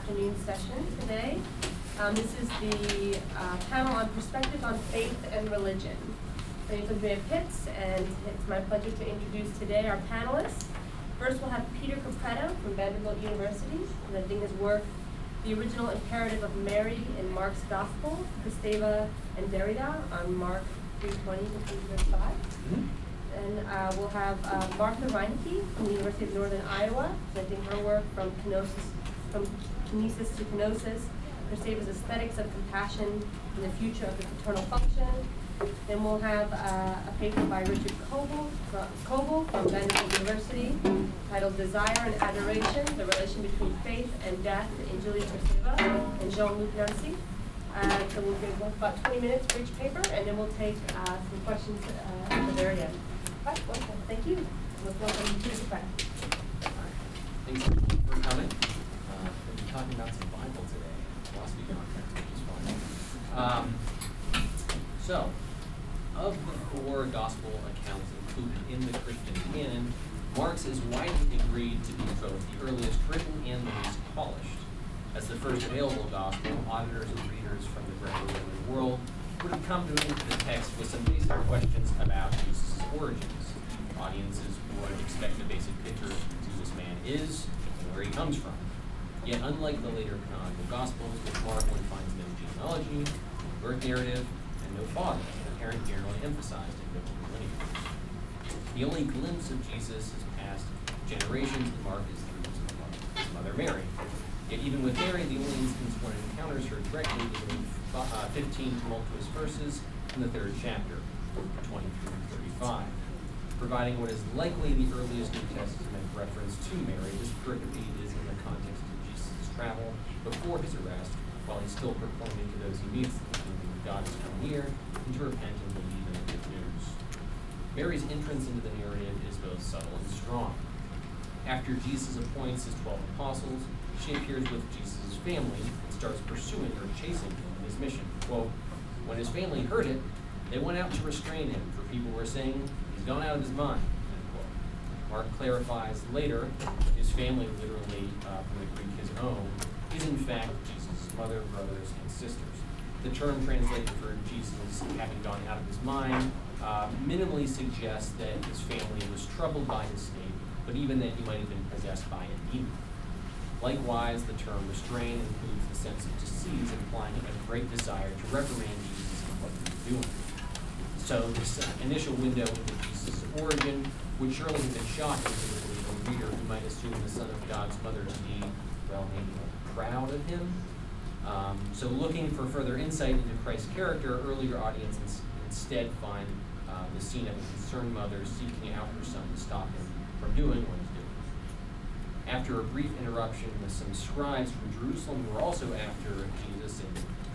afternoon session today. This is the panel on perspective on faith and religion. My name is Andrea and it's my pleasure to introduce today our panelists. First, we'll have Peter Capretto from Vanderbilt University, presenting his work, The Original Imperative of Mary in Mark's Gospel, Kristeva and Derrida on Mark 3:20 to 3:35. And we'll have Martha Reineke from the University of Northern Iowa, presenting her work from Kinesis to Kenosis, Kristeva's Aesthetics of Compassion and the Future of the Paternal Function. Then we'll have a paper by Richard Coble from Vanderbilt University, titled Desire and Adoration, the Relation Between Faith and Death in Julia Kristeva and Jean-Luc. So we'll give about 20 minutes for each paper, and then we'll take some questions at the very end. Right, welcome. Thank you. Welcome to the class. Thanks for coming. We'll be talking about some Bible today, philosophy context, which is fun. So, of the four gospel accounts included in the Christian canon, Mark's is widely agreed to be both the earliest written and the least polished. As the first available gospel, auditors and readers from the Greco-Roman world would have come to the text with some basic questions about Jesus' origins. Audiences would expect a basic picture of who this man is and where he comes from. Yet, unlike the later canonical Gospels, which Mark one finds no genealogy, birth narrative, and no father, the parent generally emphasized in biblical lineage. The only glimpse of Jesus is past generations in Mark is through his mother Mary. Yet even with Mary, the only instance one encounters her directly is in 15 tumultuous verses in the 3rd chapter, 20 through 35. Providing what is likely the earliest New Testament reference to Mary, this pericope is in the context of Jesus' travel before his arrest, while he's still proclaiming to those he meets that the kingdom of God has come near, and to repent and believe in the good news. Mary's entrance into the narrative is both subtle and strong. After Jesus appoints his 12 apostles, she appears with Jesus' family and starts pursuing or chasing him in his mission. Quote, when his family heard it, they went out to restrain him, for people were saying, he's gone out of his mind, end quote. Mark clarifies later, his family, literally from the Greek his own, is in fact Jesus' mother, brothers, and sisters. The term translated for Jesus having gone out of his mind minimally suggests that his family was troubled by his state, but even that he might have been possessed by a demon. Likewise, the term restrain includes the sense of to seize, implying a great desire to reprimand Jesus for what he was doing. So this initial window into Jesus' origin would surely have been shocking to the believing reader who might assume the Son of God's mother to be, well, maybe proud of him. So looking for further insight into Christ's character, earlier audiences instead find the scene of a concerned mother seeking out her son to stop him from doing what he's doing. After a brief interruption with some scribes from Jerusalem who were also after Jesus in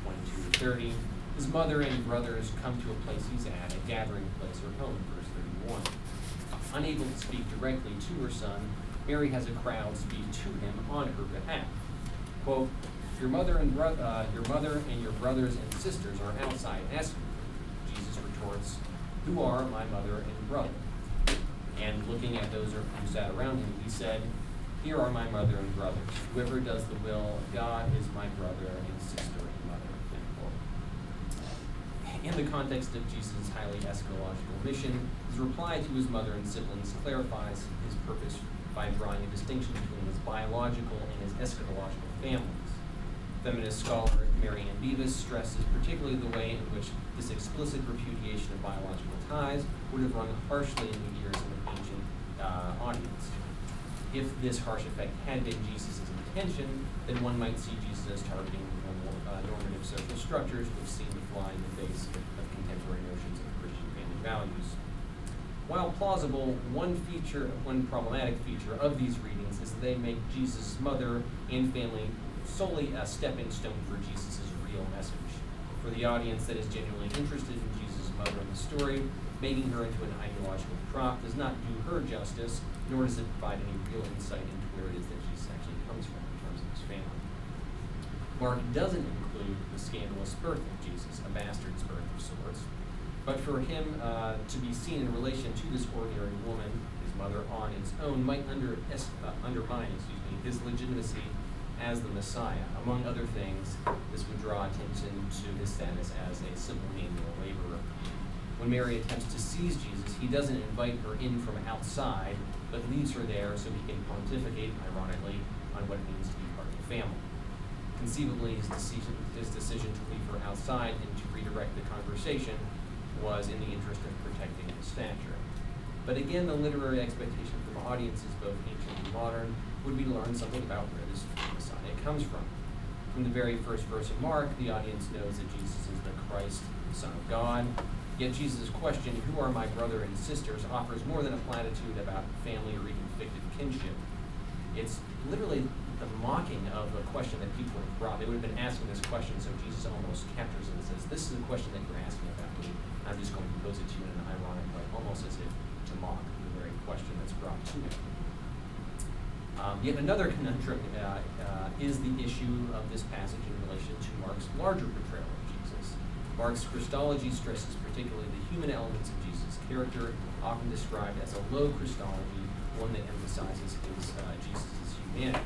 22 to 30, his mother and brothers come to a place he's at, a gathering place or home, verse 31. Unable to speak directly to her son, Mary has a crowd speak to him on her behalf. Quote, your mother and your brothers and sisters are outside asking you. Jesus retorts, who are my mother and brother? And looking at those who sat around him, he said, here are my mother and brothers. Whoever does the will of God is my brother and sister and mother. End quote. In the context of Jesus' highly eschatological mission, his reply to his mother and siblings clarifies his purpose by drawing a distinction between his biological and his eschatological families. Feminist scholar Mary Ann Beavis stresses particularly the way in which this explicit repudiation of biological ties would have rung harshly in the ears of an ancient audience. If this harsh effect had been Jesus' intention, then one might see Jesus as targeting normative social structures which seem to fly in the face of contemporary notions of Christian family values. While plausible, one problematic feature of these readings is that they make Jesus' mother and family solely a stepping stone for Jesus' real message. For the audience that is genuinely interested in Jesus' mother in the story, making her into an ideological prop does not do her justice, nor does it provide any real insight into where it is that Jesus actually comes from in terms of his family. Mark doesn't include the scandalous birth of Jesus, a bastard's birth of sorts, but for him to be seen in relation to this ordinary woman, his mother, on its own might undermine his legitimacy as the Messiah. Among other things, this would draw attention to his status as a simple manual laborer. When Mary attempts to seize Jesus, he doesn't invite her in from outside, but leaves her there so he can pontificate, ironically, on what it means to be part of the family. Conceivably, his decision to leave her outside and to redirect the conversation was in the interest of protecting his stature. But again, the literary expectation from audiences, both ancient and modern, would be to learn something about where this Messiah comes from. From the very first verse of Mark, the audience knows that Jesus is the Christ, the Son of God. Yet Jesus' question, "Who are my brother and sisters?" offers more than a platitude about family or even fictive kinship. It's literally the mocking of a question that people have brought. They would have been asking this question, so Jesus almost captures it and says, "This is the question that you're asking about me. I'm just going to pose it to you in an ironic way," almost as if to mock the very question that's brought to him. Yet another conundrum is the issue of this passage in relation to Mark's larger portrayal of Jesus. Mark's Christology stresses particularly the human elements of Jesus' character, often described as a low Christology, one that emphasizes Jesus' humanity.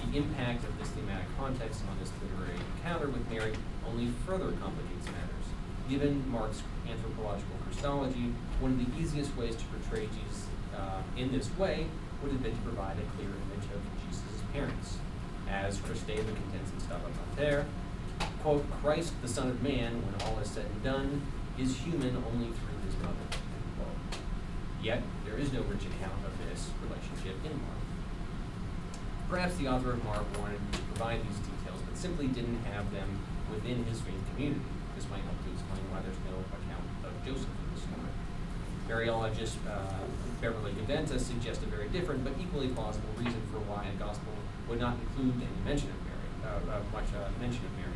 The impact of this thematic context on this literary encounter with Mary only further complicates matters. Given Mark's anthropological Christology, one of the easiest ways to portray Jesus in this way would have been to provide a clear image of Jesus' parents. As Kristeva contends in Stava Pater, quote, "Christ, the Son of Man, when all is said and done, is human only through his mother," quote. Yet, there is no rich account of this relationship in Mark. Perhaps the author of Mark wanted to provide these details, but simply didn't have them within his faith community. This might help to explain why there's no account of Joseph in the story. Mariologist Beverly Gaventus suggests a very different but equally plausible reason for why a gospel would not include any mention of Mary, mention of Mary.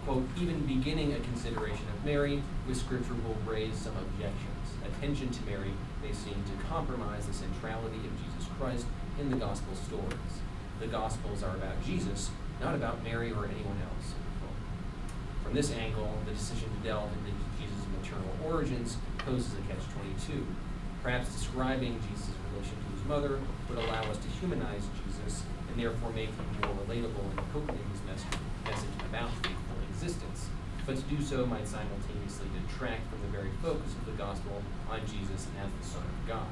Quote, "Even beginning a consideration of Mary with Scripture will raise some objections. Attention to Mary may seem to compromise the centrality of Jesus Christ in the gospel stories. The gospels are about Jesus, not about Mary or anyone else." From this angle, the decision to delve into Jesus' maternal origins poses a catch-22. Perhaps describing Jesus' relation to his mother would allow us to humanize Jesus and therefore make him more relatable and potent in his message about faithful existence. But to do so might simultaneously detract from the very focus of the gospel on Jesus as the Son of God.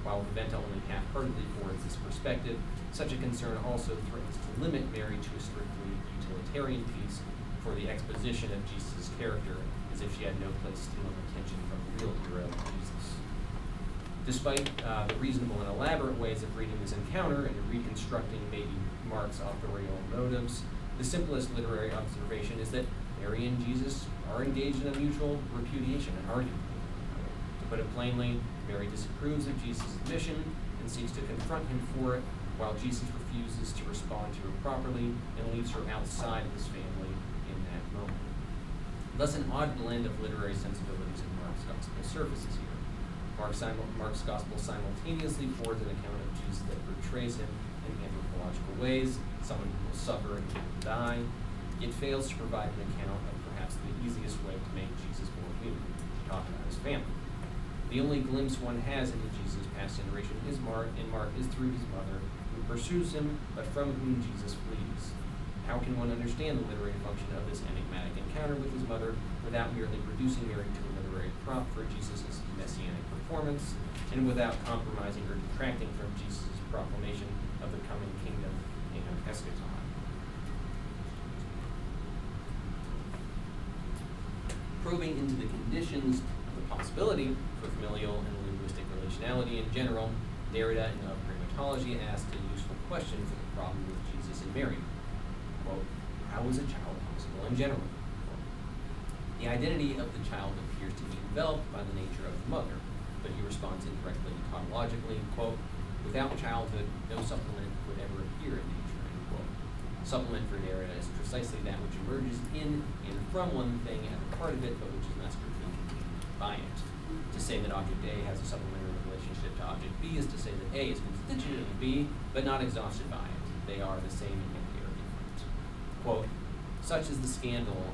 While Venta only half-heartedly forwards this perspective, such a concern also threatens to limit Mary to a strictly utilitarian piece for the exposition of Jesus' character, as if she had no place stealing attention from the real hero, Jesus. Despite the reasonable and elaborate ways of reading this encounter and reconstructing maybe Mark's authorial motives, the simplest literary observation is that Mary and Jesus are engaged in a mutual repudiation and argument. To put it plainly, Mary disapproves of Jesus' mission and seeks to confront him for it, while Jesus refuses to respond to her properly and leaves her outside of his family in that moment. Thus, an odd blend of literary sensibilities in Mark's gospel surfaces here. Mark's gospel simultaneously forwards an account of Jesus that portrays him in anthropological ways, someone who will suffer and who will die, yet fails to provide an account of perhaps the easiest way to make Jesus more human, to talk about his family. The only glimpse one has into Jesus' past generation in Mark is through his mother, who pursues him, but from whom Jesus flees. How can one understand the literary function of this enigmatic encounter with his mother without merely reducing Mary to a literary prop for Jesus' messianic performance, and without compromising or detracting from Jesus' proclamation of the coming kingdom and eschaton? Probing into the conditions of the possibility for familial and linguistic relationality in general, Derrida in Of Primatology asked a useful question for the problem with Jesus and Mary. Quote, "How is a child possible in general?" Quote, "The identity of the child appears to be enveloped by the nature of the mother," but he responds incorrectly tautologically, quote, "Without childhood, no supplement would ever appear in nature," end quote. Supplement for Derrida is precisely that which emerges in and from one thing as a part of it, but which is not strictly contained by it. To say that object A has a supplementary relationship to object B is to say that A is constituted of B, but not exhausted by it. They are the same and yet they are different. Quote, "Such is the scandal,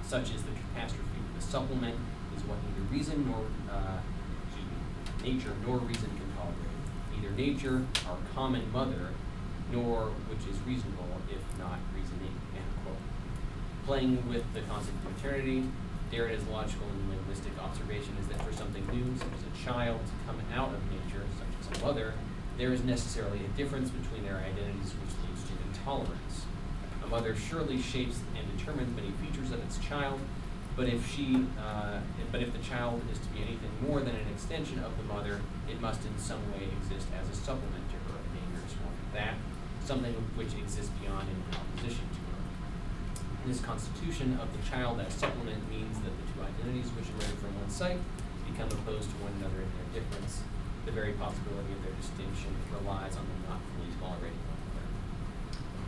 such is the catastrophe. The supplement is what neither reason nor nature nor reason can tolerate. Neither nature, our common mother, nor which is reasonable, if not reasoning, end quote. Playing with the concept of maternity, Derrida's logical and linguistic observation is that for something new, such as a child, to come out of nature, such as a mother, there is necessarily a difference between their identities which leads to intolerance. A mother surely shapes and determines many features of its child, but if the child is to be anything more than an extension of the mother, it must in some way exist as a supplement to her, a dangerous one at that, something which exists beyond and in opposition to her. This constitution of the child as supplement means that the two identities which emerge from one sight become opposed to one another in their difference. The very possibility of their distinction relies on them not fully tolerating one another.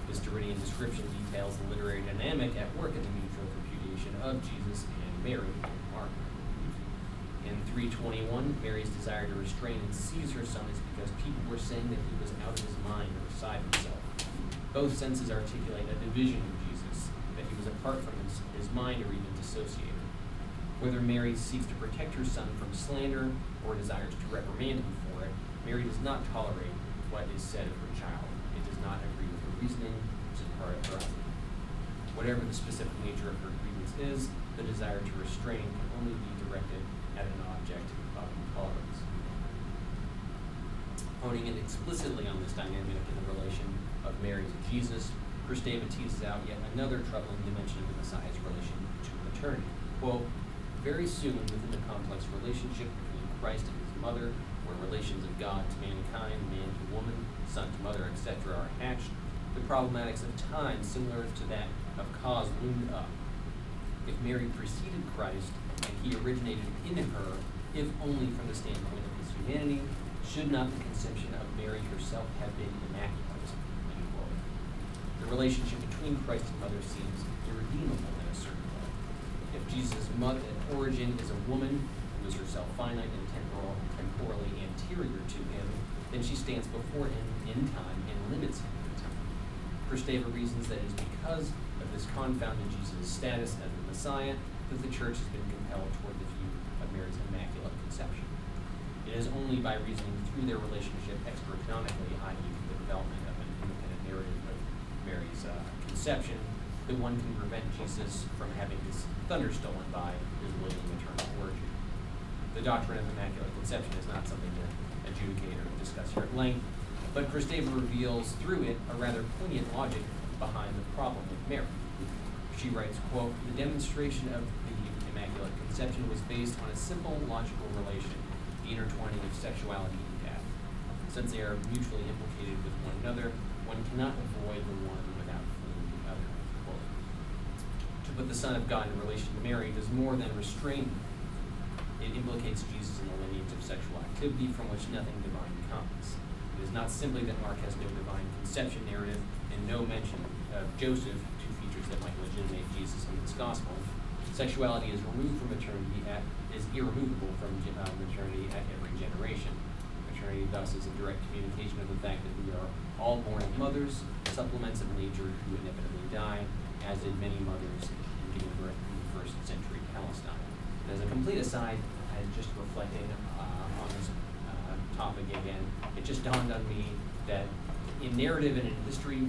This Derridian description details the literary dynamic at work in the mutual repudiation of Jesus and Mary in Mark. In 3:21, Mary's desire to restrain and seize her son is because people were saying that he was out of his mind or beside himself. Both senses articulate a division of Jesus, that he was apart from his mind or even dissociated. Whether Mary seeks to protect her son from slander or desires to reprimand him for it, Mary does not tolerate what is said of her child. It does not agree with her reasoning, which is part of her identity. Whatever the specific nature of her grievance is, the desire to restrain can only be directed at an object of intolerance. Honing in explicitly on this dynamic in the relation of Mary to Jesus, Kristeva teases out yet another troubling dimension of the Messiah's relation to maternity. Quote, very soon within the complex relationship between Christ and his mother, where relations of God to mankind, man to woman, son to mother, etc. are hatched, the problematics of time similar to that of cause loomed up. If Mary preceded Christ and he originated in her, if only from the standpoint of his humanity, should not the conception of Mary herself have been immaculate? End quote. The relationship between Christ and mother seems irredeemable in a certain way. If Jesus' mother at origin is a woman who is herself finite and temporally anterior to him, then she stands before him in time and limits him in time. Kristeva reasons that it is because of this confounded Jesus' status as the Messiah that the Church has been compelled toward the view of Mary's immaculate conception. It is only by reasoning through their relationship extra-canonically, i.e. the development of an independent narrative of Mary's conception, that one can prevent Jesus from having his thunder stolen by his living maternal origin. The doctrine of immaculate conception is not something to adjudicate or discuss here at length, but Kristeva reveals through it a rather poignant logic behind the problem with Mary. She writes, quote, the demonstration of the immaculate conception was based on a simple logical relation, the intertwining of sexuality and death. Since they are mutually implicated with one another, one cannot avoid the one without fleeing the other. Quote. To put the Son of God in relation to Mary does more than restrain him. It implicates Jesus in the lineage of sexual activity from which nothing divine comes. It is not simply that Mark has no divine conception narrative and no mention of Joseph, two features that might legitimate Jesus in this gospel. Sexuality is removed from maternity is irremovable from maternity at every generation. Maternity thus is a direct communication of the fact that we are all born of mothers, supplements of nature who inevitably die, as did many mothers in giving birth in the first century Palestine. And as a complete aside, and just reflecting on this topic again, it just dawned on me that in narrative and in history,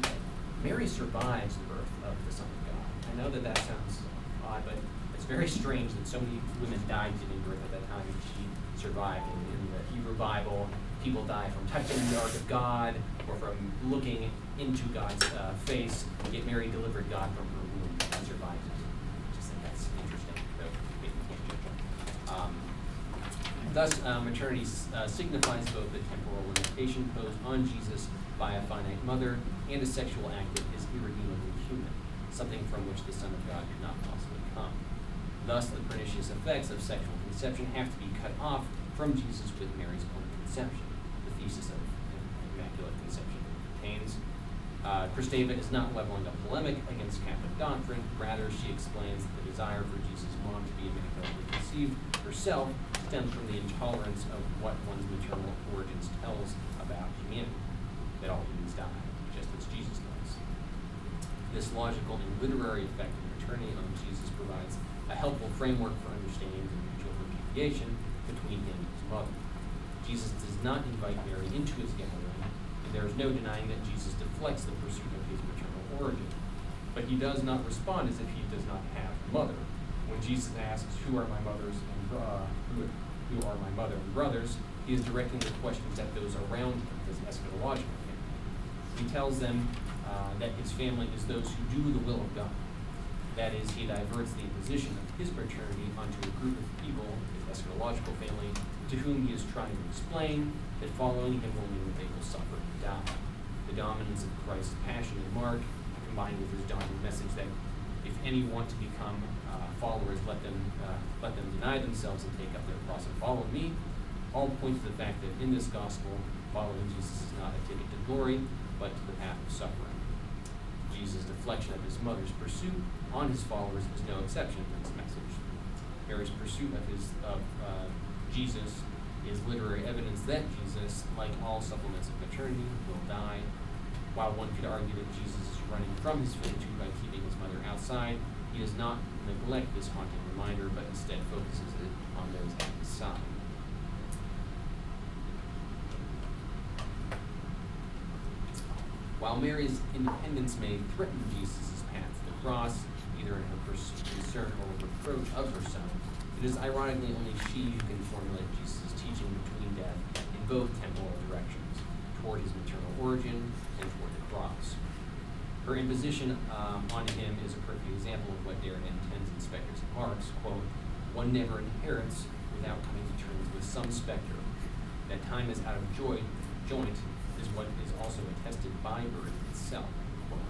Mary survives the birth of the Son of God. I know that sounds odd, but it's very strange that so many women died giving birth at that time, and she survived. In the Hebrew Bible, people die from touching the Ark of God or from looking into God's face, yet Mary delivered God from her womb and survived it. I just think that's interesting, though maybe we can't judge it. Thus, maternity signifies both the temporal limitation posed on Jesus by a finite mother and a sexual act that is irredeemably human, something from which the Son of God could not possibly come. Thus, the pernicious effects of sexual conception have to be cut off from Jesus with Mary's own conception. The thesis of immaculate conception contains. Kristeva is not leveling a polemic against Catholic doctrine. Rather, she explains that the desire for Jesus' mom to be immaculately conceived herself stems from the intolerance of what one's maternal origins tells about humanity, that all humans die, just as Jesus does. This logical and literary effect of maternity on Jesus provides a helpful framework for understanding the mutual repudiation between him and his mother. Jesus does not invite Mary into his gathering. There is no denying that Jesus deflects the pursuit of his maternal origin. But he does not respond as if he does not have a mother. When Jesus asks, who are my mothers and who are my mother and brothers, he is directing the questions at those around him, his eschatological family. He tells them that his family is those who do the will of God. That is, he diverts the imposition of his paternity onto a group of people, his eschatological family, to whom he is trying to explain that following him will mean that they will suffer and die. The dominance of Christ's passion in Mark, combined with his daunting message that if any want to become followers, let them deny themselves and take up their cross and follow me, all point to the fact that in this gospel, following Jesus is not a ticket to glory, but to the path of suffering. Jesus' deflection of his mother's pursuit on his followers is no exception to this message. Mary's pursuit of Jesus is literary evidence that Jesus, like all supplements of maternity, will die. While one could argue that Jesus is running from his finitude by keeping his mother outside, he does not neglect this haunting reminder, but instead focuses it on those at his side. While Mary's independence may threaten Jesus' path to the cross, either in her concern or reproach of her son, it is ironically only she who can formulate Jesus' teaching between death in both temporal directions, toward his maternal origin and toward the cross. Her imposition on him is a perfect example of what Derrida intends in Spectres and Marks, quote, one never inherits without coming to terms with some spectre. That time is out of joint is what is also attested by birth itself. Quote.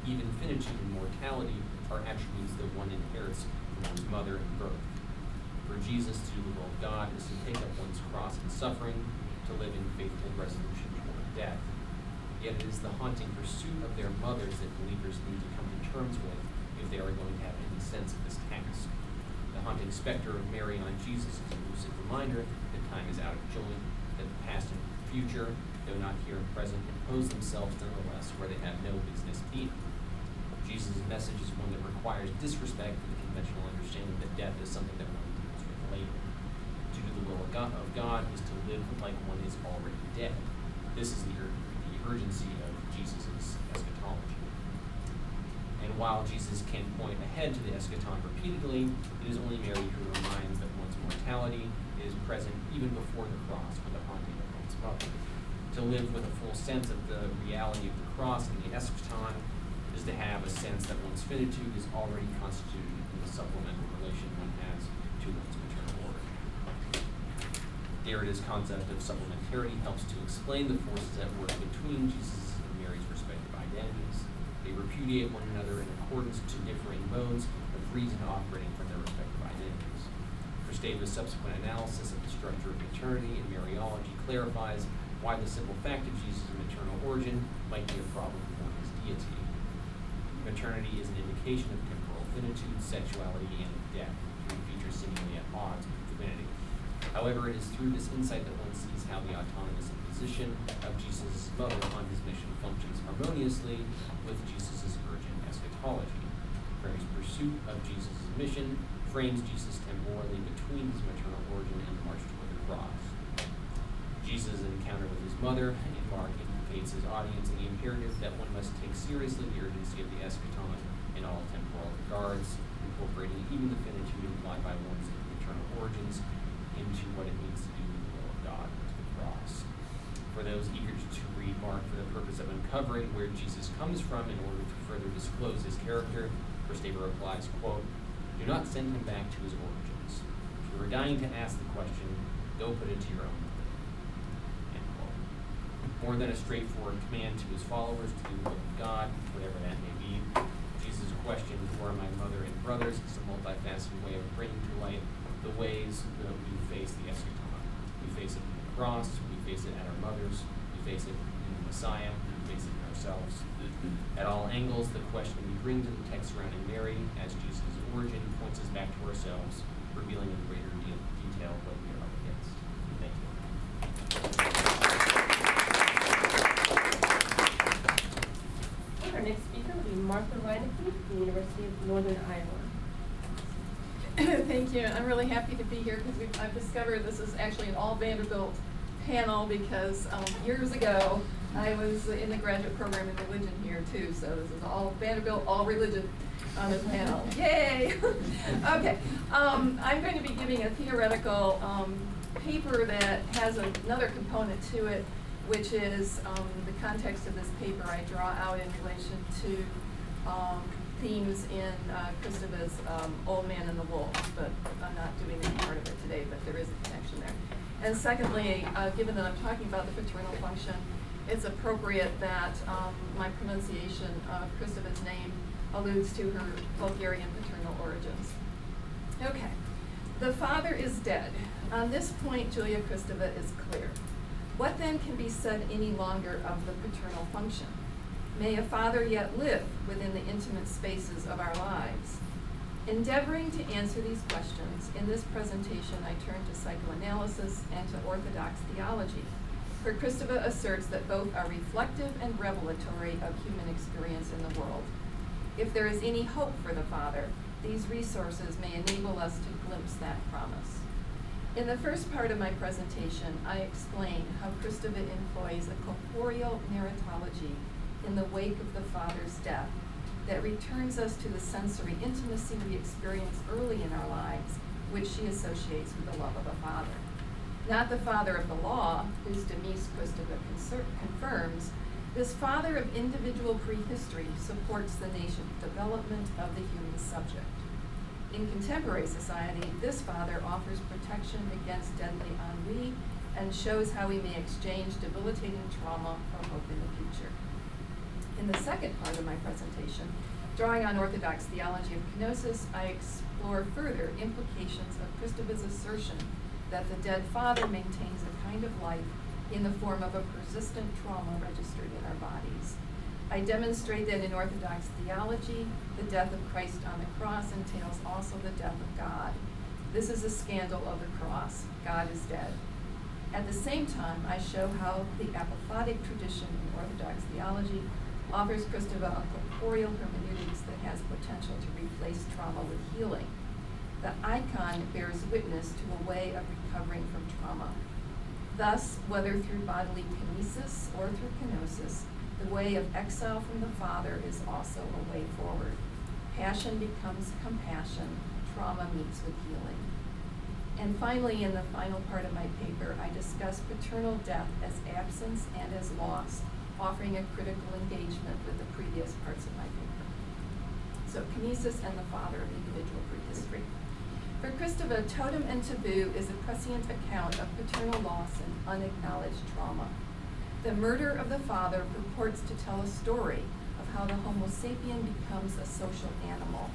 Even finitude and mortality are attributes that one inherits from one's mother and birth. For Jesus to do the will of God is to take up one's cross and suffering, to live in faithful resolution toward death. Yet it is the haunting pursuit of their mothers that believers need to come to terms with if they are going to have any sense of this task. The haunting specter of Mary on Jesus is a lucid reminder that time is out of joint, that the past and future, though not here and present, impose themselves nonetheless where they have no business being. Jesus' message is one that requires disrespect for the conventional understanding that death is something that one deals with later. To do the will of God is to live like one is already dead. This is the urgency of Jesus' eschatology. And while Jesus can point ahead to the eschaton repeatedly, it is only Mary who reminds that one's mortality is present even before the cross with the haunting of one's mother. To live with a full sense of the reality of the cross and the eschaton is to have a sense that one's finitude is already constituted in the supplemental relation one has to one's maternal order. Derrida's concept of supplementarity helps to explain the forces at work between Jesus and Mary's respective identities. They repudiate one another in accordance to differing modes of reason operating from their respective identities. Kristeva's subsequent analysis of the structure of maternity and Mariology clarifies why the simple fact of Jesus' maternal origin might be a problem for his deity. Maternity is an indication of temporal finitude, sexuality, and death, three features seemingly at odds with divinity. However, it is through this insight that one sees how the autonomous imposition of Jesus' mother on his mission functions harmoniously with Jesus' virgin eschatology. Mary's pursuit of Jesus' mission frames Jesus temporally between his maternal origin and the march toward the cross. Jesus' encounter with his mother in Mark indicates his audience in the imperative that one must take seriously the urgency of the eschaton in all temporal regards, incorporating even the finitude implied by one's maternal origins into what it means to do the will of God to the cross. For those eager to read Mark for the purpose of uncovering where Jesus comes from in order to further disclose his character, Kristeva replies, quote, do not send him back to his origins. If you are dying to ask the question, go put it to your own mother. End quote. More than a straightforward command to his followers to do the will of God, whatever that may be, Jesus' question, who are my mother and brothers, is a multifaceted way of bringing to light the ways that we face the eschaton. We face it in the cross, we face it at our mothers, we face it in the Messiah, we face it in ourselves. At all angles, the question we bring to the text surrounding Mary as Jesus' origin points us back to ourselves, revealing in greater detail what we are up against. Thank you. Our next speaker will be Martha Reineke from the University of Northern Iowa. Thank you. I'm really happy to be here because I've discovered this is actually an all Vanderbilt panel because years ago I was in the graduate program in religion here too, so this is all Vanderbilt, all religion on this panel. Yay! Okay, I'm going to be giving a theoretical paper that has another component to it, which is the context of this paper I draw out in relation to themes in Kristeva's Old Man and the Wolves, but I'm not doing any part of it today, but there is a connection there. And secondly, given that I'm talking about the paternal function, it's appropriate that my pronunciation of Kristeva's name alludes to her Bulgarian paternal origins. Okay, the father is dead. On this point, Julia Kristeva is clear. What then can be said any longer of the paternal function? May a father yet live within the intimate spaces of our lives? Endeavoring to answer these questions, in this presentation I turn to psychoanalysis and to orthodox theology, where Kristeva asserts that both are reflective and revelatory of human experience in the world. If there is any hope for the father, these resources may enable us to glimpse that promise. In the first part of my presentation, I explain how Kristeva employs a corporeal narratology in the wake of the father's death that returns us to the sensory intimacy we experience early in our lives, which she associates with the love of a father. Not the father of the law, whose demise Kristeva confirms, this father of individual prehistory supports the nation's development of the human subject. In contemporary society, this father offers protection against deadly ennui and shows how we may exchange debilitating trauma for hope in the future. In the second part of my presentation, drawing on orthodox theology of kenosis, I explore further implications of Kristeva's assertion that the dead father maintains a kind of life in the form of a persistent trauma registered in our bodies. I demonstrate that in Orthodox theology, the death of Christ on the cross entails also the death of God. This is a scandal of the cross. God is dead. At the same time, I show how the apophatic tradition in Orthodox theology offers Kristeva a corporeal hermeneutics that has potential to replace trauma with healing. The icon bears witness to a way of recovering from trauma. Thus, whether through bodily kinesis or through kenosis, the way of exile from the Father is also a way forward. Passion becomes compassion, trauma meets with healing. And finally, in the final part of my paper, I discuss paternal death as absence and as loss, offering a critical engagement with the previous parts of my paper. So, kinesis and the father of individual prehistory. For Kristeva, totem and taboo is a prescient account of paternal loss and unacknowledged trauma. The murder of the father purports to tell a story of how the Homo sapien becomes a social animal,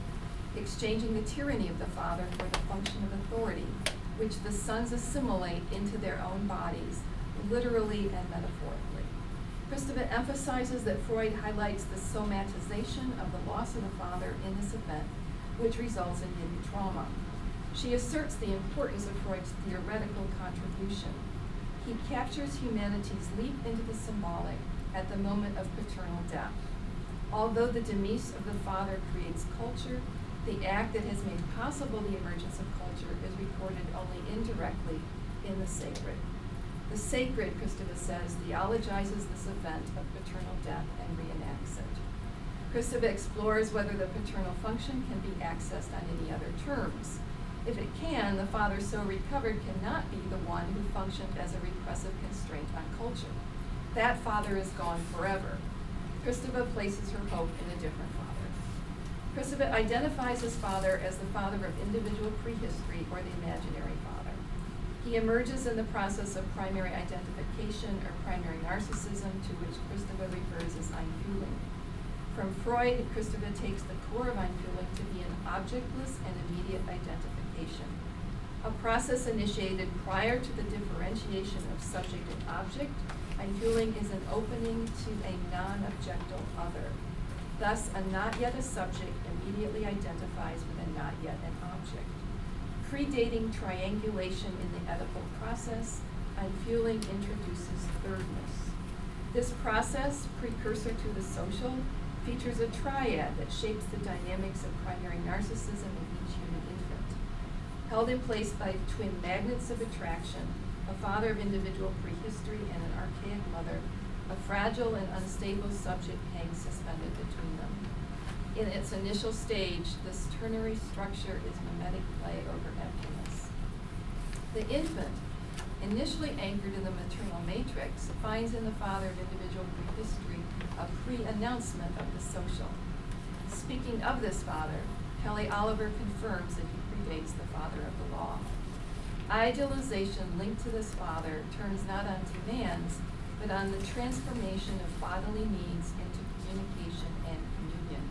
exchanging the tyranny of the father for the function of authority, which the sons assimilate into their own bodies, literally and metaphorically. Kristeva emphasizes that Freud highlights the somatization of the loss of the father in this event, which results in hidden trauma. She asserts the importance of Freud's theoretical contribution. He captures humanity's leap into the symbolic at the moment of paternal death. Although the demise of the father creates culture, the act that has made possible the emergence of culture is recorded only indirectly in the sacred. The sacred, Kristeva says, theologizes this event of paternal death and reenacts it. Kristeva explores whether the paternal function can be accessed on any other terms. If it can, the father so recovered cannot be the one who functioned as a repressive constraint on culture. That father is gone forever. Kristeva places her hope in a different father. Kristeva identifies his father as the father of individual prehistory, or the imaginary father. He emerges in the process of primary identification or primary narcissism, to which Kristeva refers as Einfühlung. From Freud, Kristeva takes the core of Einfühlung to be an objectless and immediate identification, a process initiated prior to the differentiation of subject and object. Einfühlung is an opening to a non-objectal other. Thus, a not yet a subject immediately identifies with a not yet an object. Predating triangulation in the Oedipal process, Einfühlung introduces thirdness. This process, precursor to the social, features a triad that shapes the dynamics of primary narcissism in each human infant. Held in place by twin magnets of attraction, a father of individual prehistory and an archaic mother, a fragile and unstable subject hangs suspended between them. In its initial stage, this ternary structure is mimetic play over emptiness. The infant, initially anchored in the maternal matrix, finds in the father of individual prehistory a pre-announcement of the social. Speaking of this father, Kelly Oliver confirms that he predates the father of the law. Idealization linked to this father turns not on demands, but on the transformation of bodily needs into communication and communion.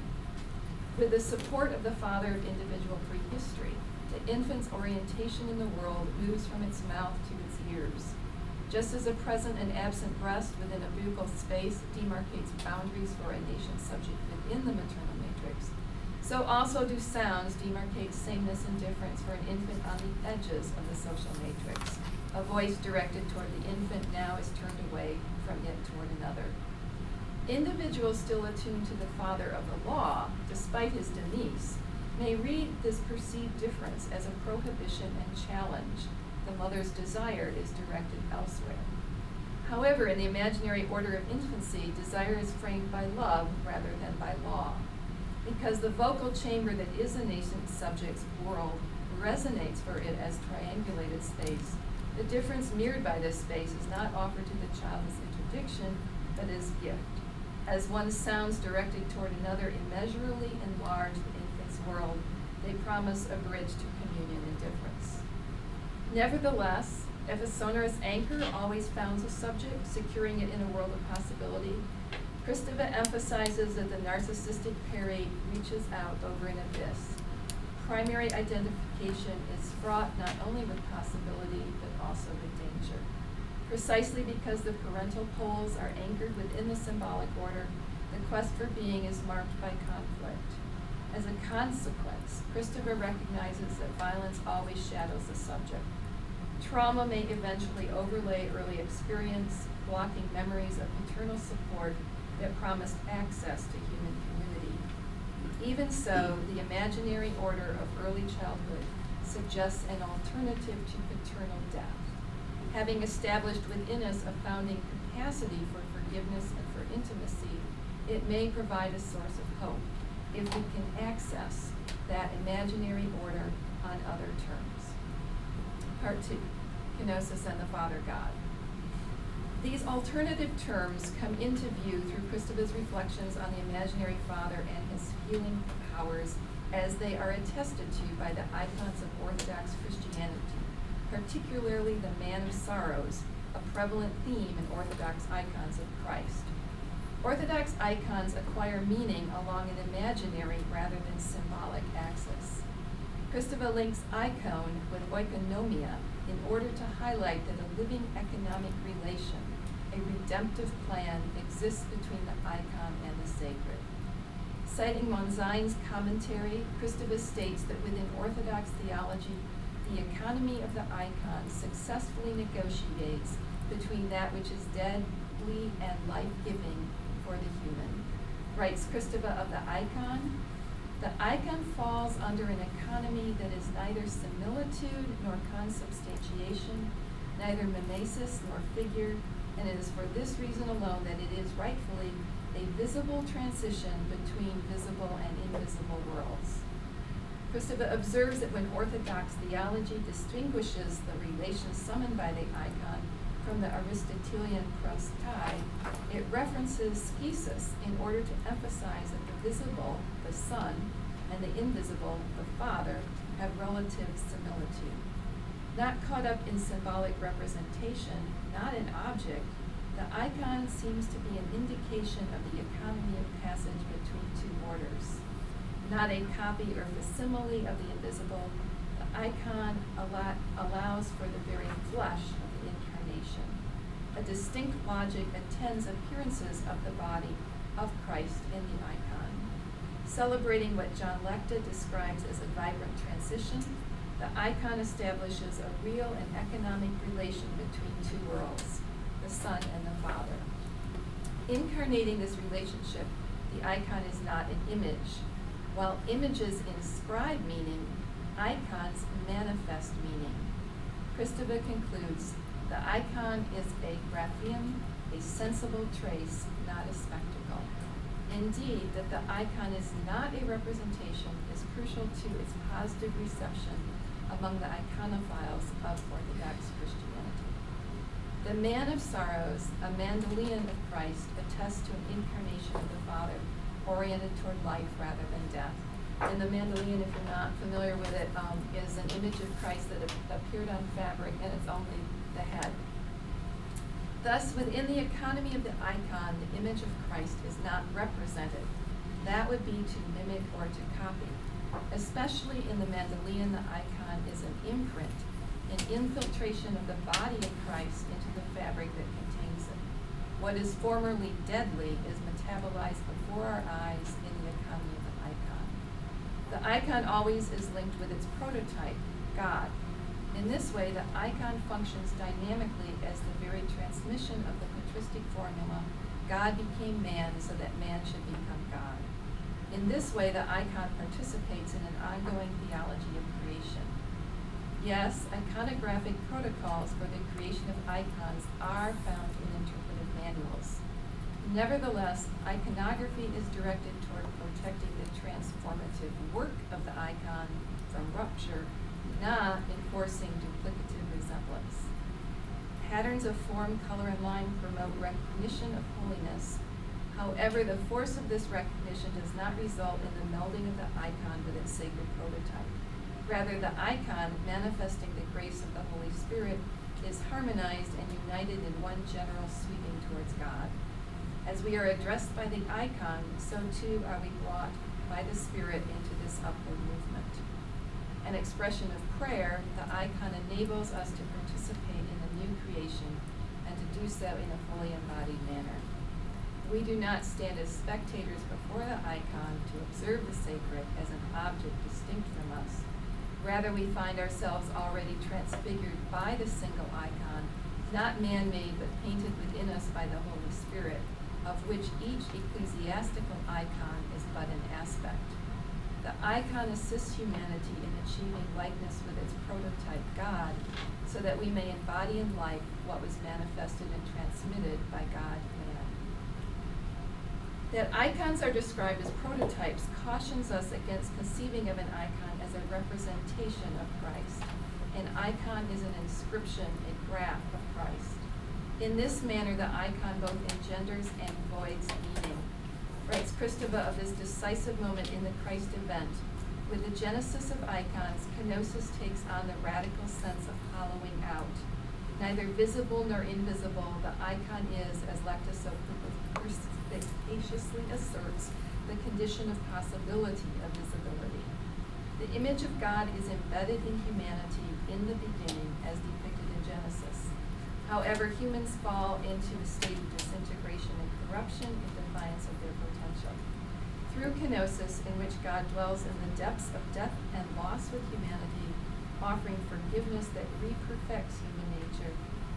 With the support of the father of individual prehistory, the infant's orientation in the world moves from its mouth to its ears. Just as a present and absent breast within a buccal space demarcates boundaries for a nascent subject within the maternal matrix, so also do sounds demarcate sameness and difference for an infant on the edges of the social matrix. A voice directed toward the infant now is turned away from it toward another. Individuals still attuned to the father of the law, despite his demise, may read this perceived difference as a prohibition and challenge. The mother's desire is directed elsewhere. However, in the imaginary order of infancy, desire is framed by love rather than by law. Because the vocal chamber that is a nascent subject's world resonates for it as triangulated space, the difference mirrored by this space is not offered to the child as interdiction, but as gift. As one sounds directed toward another immeasurably enlarge the infant's world, they promise a bridge to communion and difference. Nevertheless, if a sonorous anchor always founds a subject, securing it in a world of possibility, Kristeva emphasizes that the narcissistic parade reaches out over an abyss. Primary identification is fraught not only with possibility, but also with danger. Precisely because the parental poles are anchored within the symbolic order, the quest for being is marked by conflict. As a consequence, Kristeva recognizes that violence always shadows the subject. Trauma may eventually overlay early experience, blocking memories of paternal support that promised access to human community. Even so, the imaginary order of early childhood suggests an alternative to paternal death. Having established within us a founding capacity for forgiveness and for intimacy, it may provide a source of hope if we can access that imaginary order on other terms. Part 2, Kenosis and the Father God. These alternative terms come into view through Kristeva's reflections on the imaginary father and his healing powers as they are attested to by the icons of Orthodox Christianity, particularly the Man of Sorrows, a prevalent theme in Orthodox icons of Christ. Orthodox icons acquire meaning along an imaginary rather than symbolic axis. Kristeva links icon with oikonomia in order to highlight that a living economic relation, a redemptive plan, exists between the icon and the sacred. Citing Monzein's commentary, Kristeva states that within Orthodox theology, the economy of the icon successfully negotiates between that which is deadly and life-giving for the human. Writes Kristeva of the icon falls under an economy that is neither similitude nor consubstantiation, neither mimesis nor figure, and it is for this reason alone that it is rightfully a visible transition between visible and invisible worlds. Kristeva observes that when Orthodox theology distinguishes the relation summoned by the icon from the Aristotelian prostai, it references schisis in order to emphasize that the visible, the Son, and the invisible, the Father, have relative similitude. Not caught up in symbolic representation, not an object, the icon seems to be an indication of the economy of passage between two orders. Not a copy or facsimile of the invisible, the icon allows for the very flesh of the incarnation. A distinct logic attends appearances of the body of Christ in the icon. Celebrating what Jean-Luc describes as a vibrant transition, the icon establishes a real and economic relation between two worlds, the Son and the Father. Incarnating this relationship, the icon is not an image. While images inscribe meaning, icons manifest meaning. Kristeva concludes, The icon is a grapheum, a sensible trace, not a spectacle. Indeed, that the icon is not a representation is crucial to its positive reception among the iconophiles of Orthodox Christianity. The Man of Sorrows, a mandolin of Christ, attests to an incarnation of the Father, oriented toward life rather than death. And the mandolin, if you're not familiar with it, is an image of Christ that appeared on fabric, and it's only the head. Thus, within the economy of the icon, the image of Christ is not represented. That would be to mimic or to copy. Especially in the mandolin, the icon is an imprint, an infiltration of the body of Christ into the fabric that contains it. What is formerly deadly is metabolized before our eyes in the economy of the icon. The icon always is linked with its prototype, God. In this way, the icon functions dynamically as the very transmission of the patristic formula, God became man so that man should become God. In this way, the icon participates in an ongoing theology of creation. Yes, iconographic protocols for the creation of icons are found in interpretive manuals. Nevertheless, iconography is directed toward protecting the transformative work of the icon from rupture, not enforcing duplicative resemblance. Patterns of form, color, and line promote recognition of holiness. However, the force of this recognition does not result in the melding of the icon with its sacred prototype. Rather, the icon, manifesting the grace of the Holy Spirit, is harmonized and united in one general sweeping towards God. As we are addressed by the icon, so too are we brought by the Spirit into this upward movement. An expression of prayer, the icon enables us to participate in the new creation and to do so in a fully embodied manner. We do not stand as spectators before the icon to observe the sacred as an object distinct from us. Rather, we find ourselves already transfigured by the single icon, not man-made but painted within us by the Holy Spirit, of which each ecclesiastical icon is but an aspect. The icon assists humanity in achieving likeness with its prototype God, so that we may embody in life what was manifested and transmitted by God man. That icons are described as prototypes cautions us against conceiving of an icon as a representation of Christ. An icon is an inscription, a graph of Christ. In this manner, the icon both engenders and voids meaning. Writes Kristeva of this decisive moment in the Christ event. With the genesis of icons, kenosis takes on the radical sense of hollowing out. Neither visible nor invisible, the icon is, as Lecta so perspicaciously asserts, the condition of possibility of visibility. The image of God is embedded in humanity in the beginning, as depicted in Genesis. However, humans fall into a state of disintegration and corruption in defiance of their potential. Through kenosis, in which God dwells in the depths of death and loss with humanity, offering forgiveness that re-perfects human nature,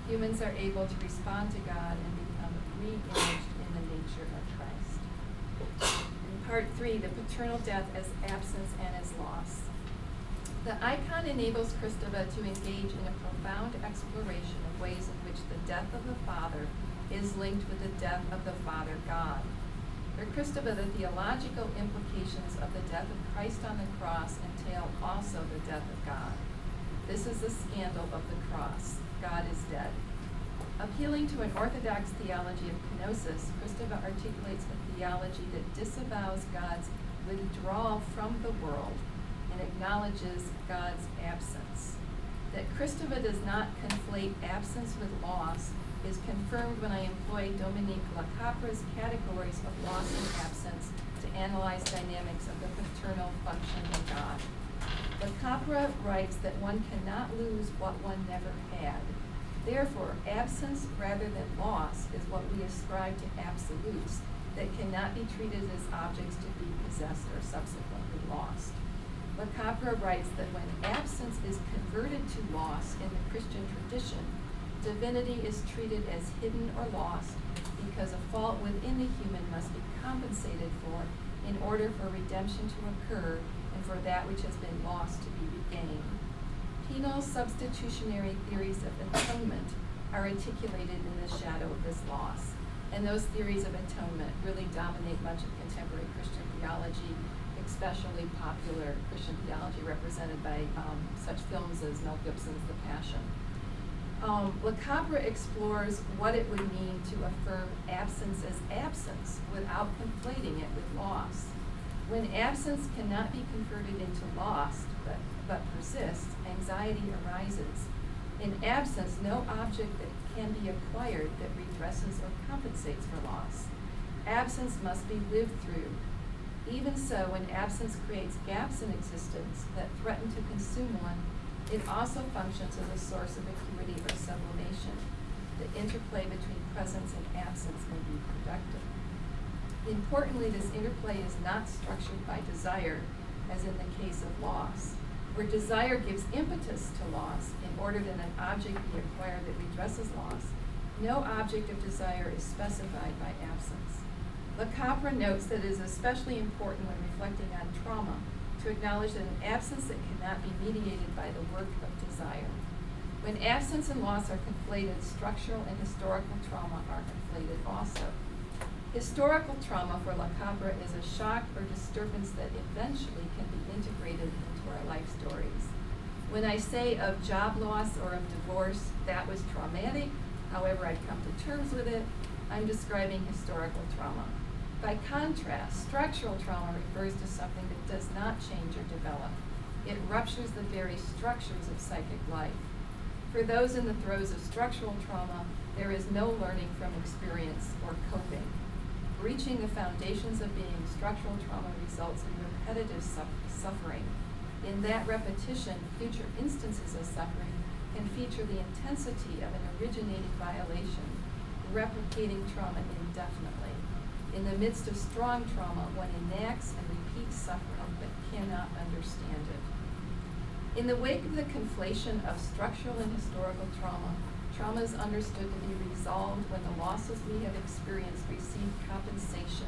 humans are able to respond to God and become re-imaged in the nature of Christ. In part 3, the paternal death as absence and as loss. The icon enables Kristeva to engage in a profound exploration of ways in which the death of the Father is linked with the death of the Father God. For Kristeva, the theological implications of the death of Christ on the cross entail also the death of God. This is the scandal of the cross. God is dead. Appealing to an orthodox theology of kenosis, Kristeva articulates a theology that disavows God's withdrawal from the world and acknowledges God's absence. That Kristeva does not conflate absence with loss is confirmed when I employ Dominique Lacapra's categories of loss and absence to analyze dynamics of the paternal function of God. Lacapra writes that one cannot lose what one never had. Therefore, absence rather than loss is what we ascribe to absolutes that cannot be treated as objects to be possessed or subsequently lost. Lacapra writes that when absence is converted to loss in the Christian tradition, divinity is treated as hidden or lost because a fault within the human must be compensated for in order for redemption to occur and for that which has been lost to be regained. Penal substitutionary theories of atonement are articulated in the shadow of this loss. And those theories of atonement really dominate much of contemporary Christian theology, especially popular Christian theology represented by such films as Mel Gibson's The Passion. Le Capre explores what it would mean to affirm absence as absence without conflating it with loss. When absence cannot be converted into loss, but persists, anxiety arises. In absence, no object that can be acquired that redresses or compensates for loss. Absence must be lived through. Even so, when absence creates gaps in existence that threaten to consume one, it also functions as a source of acuity or sublimation. The interplay between presence and absence may be productive. Importantly, this interplay is not structured by desire, as in the case of loss, where desire gives impetus to loss in order that an object be acquired that redresses loss. No object of desire is specified by absence. Le Capre notes that it is especially important when reflecting on trauma to acknowledge that an absence that cannot be mediated by the work of desire. When absence and loss are conflated, structural and historical trauma are conflated also. Historical trauma for Le Capre is a shock or disturbance that eventually can be integrated into our life stories. When I say of job loss or of divorce, that was traumatic, however I've come to terms with it, I'm describing historical trauma. By contrast, structural trauma refers to something that does not change or develop. It ruptures the very structures of psychic life. For those in the throes of structural trauma, there is no learning from experience or coping. Breaching the foundations of being, structural trauma results in repetitive suffering. In that repetition, future instances of suffering can feature the intensity of an originating violation, replicating trauma indefinitely. In the midst of strong trauma, one enacts and repeats suffering but cannot understand it. In the wake of the conflation of structural and historical trauma, trauma is understood to be resolved when the losses we have experienced receive compensation.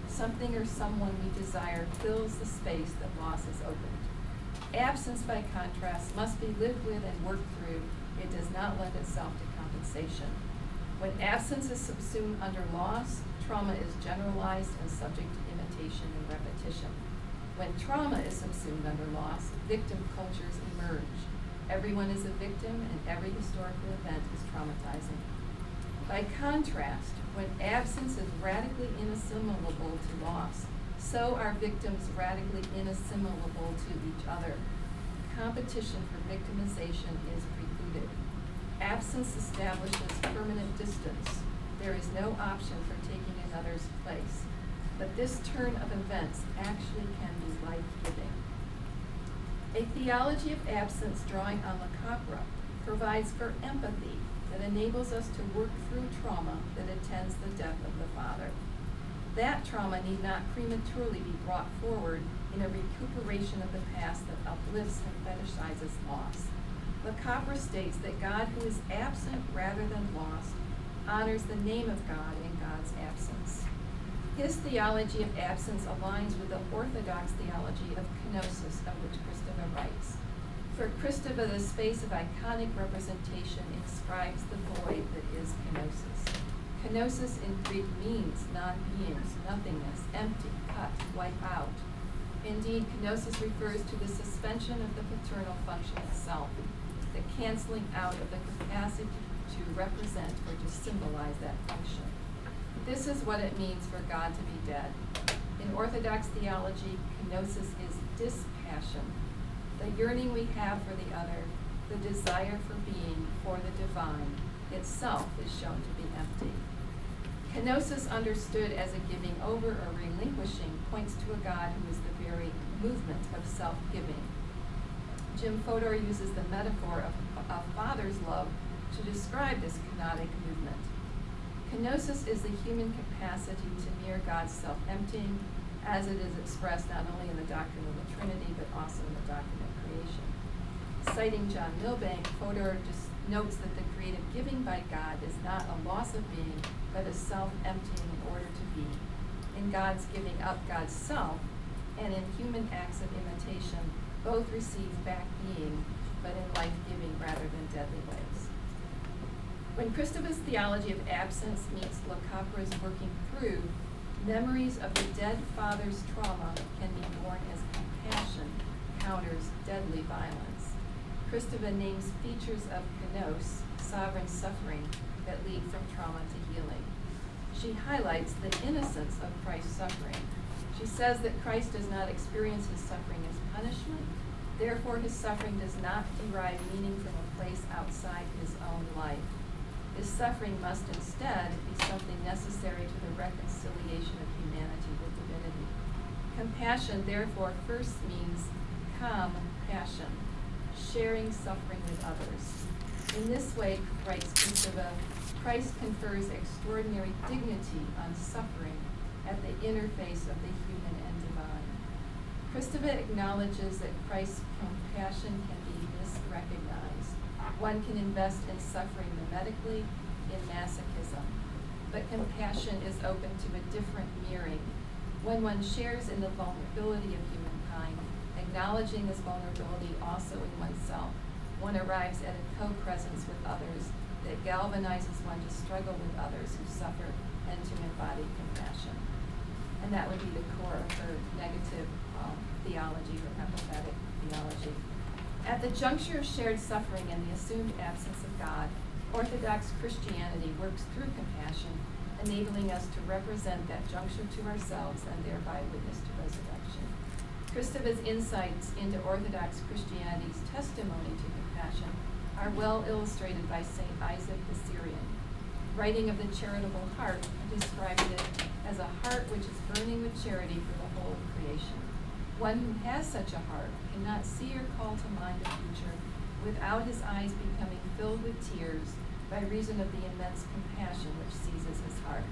Something or someone we desire fills the space that loss has opened. Absence, by contrast, must be lived with and worked through. It does not lend itself to compensation. When absence is subsumed under loss, trauma is generalized and subject to imitation and repetition. When trauma is subsumed under loss, victim cultures emerge. Everyone is a victim and every historical event is traumatizing. By contrast, when absence is radically inassimilable to loss, so are victims radically inassimilable to each other. Competition for victimization is precluded. Absence establishes permanent distance. There is no option for taking another's place. But this turn of events actually can be life-giving. A theology of absence drawing on Le Capre provides for empathy that enables us to work through trauma that attends the death of the father. That trauma need not prematurely be brought forward in a recuperation of the past that uplifts and fetishizes loss. Le Capre states that God, who is absent rather than lost, honors the name of God in God's absence. His theology of absence aligns with the Orthodox theology of Kenosis, of which Kristeva writes. For Kristeva, the space of iconic representation inscribes the void that is Kenosis. Kenosis in Greek means non-beings, nothingness, empty, cut, wipe out. Indeed, Kenosis refers to the suspension of the paternal function itself, the canceling out of the capacity to represent or to symbolize that function. This is what it means for God to be dead. In Orthodox theology, kenosis is dispassion, the yearning we have for the other, the desire for being, for the divine, itself is shown to be empty. Kenosis, understood as a giving over or relinquishing, points to a God who is the very movement of self-giving. Jim Fodor uses the metaphor of a father's love to describe this kenotic movement. Kenosis is the human capacity to mirror God's self-emptying, as it is expressed not only in the doctrine of the Trinity, but also in the doctrine of creation. Citing John Milbank, Fodor just notes that the creative giving by God is not a loss of being, but a self-emptying in order to be. In God's giving up God's self, and in human acts of imitation, both receive back being, but in life-giving rather than deadly ways. When Kristeva's theology of absence meets Locapra's working through, memories of the dead father's trauma can be born as compassion counters deadly violence. Kristeva names features of Kenosis, sovereign suffering, that lead from trauma to healing. She highlights the innocence of Christ's suffering. She says that Christ does not experience his suffering as punishment, therefore his suffering does not derive meaning from a place outside his own life. His suffering must instead be something necessary to the reconciliation of humanity with divinity. Compassion, therefore, first means calm passion, sharing suffering with others. In this way, writes Kristeva, Christ confers extraordinary dignity on suffering at the interface of the human and divine. Kristeva acknowledges that Christ's compassion can be misrecognized. One can invest in suffering mimetically, in masochism, but compassion is open to a different mirroring. When one shares in the vulnerability of humankind, acknowledging this vulnerability also in oneself, one arrives at a co-presence with others that galvanizes one to struggle with others who suffer and to embody compassion. And that would be the core of her negative theology, her empathetic theology. At the juncture of shared suffering and the assumed absence of God, Orthodox Christianity works through compassion, enabling us to represent that juncture to ourselves and thereby witness to resurrection. Kristeva's insights into Orthodox Christianity's testimony to compassion are well illustrated by St. Isaac the Syrian. Writing of the charitable heart, he describes it as a heart which is burning with charity for the whole of creation. One who has such a heart cannot see or call to mind the future without his eyes becoming filled with tears by reason of the immense compassion which seizes his heart.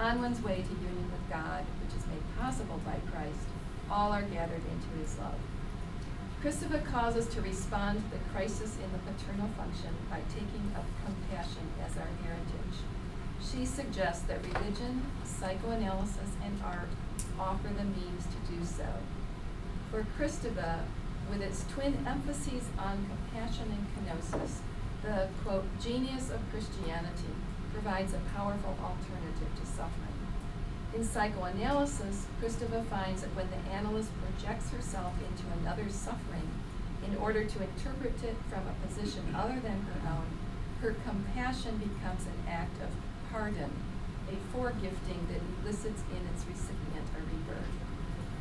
On one's way to union with God, which is made possible by Christ, all are gathered into his love. Kristeva calls us to respond to the crisis in the paternal function by taking up compassion as our heritage. She suggests that religion, psychoanalysis, and art offer the means to do so. For Kristeva, with its twin emphases on compassion and kenosis, the, quote, genius of Christianity provides a powerful alternative to suffering. In psychoanalysis, Kristeva finds that when the analyst projects herself into another's suffering in order to interpret it from a position other than her own, her compassion becomes an act of pardon, a foregifting that elicits in its recipient a rebirth.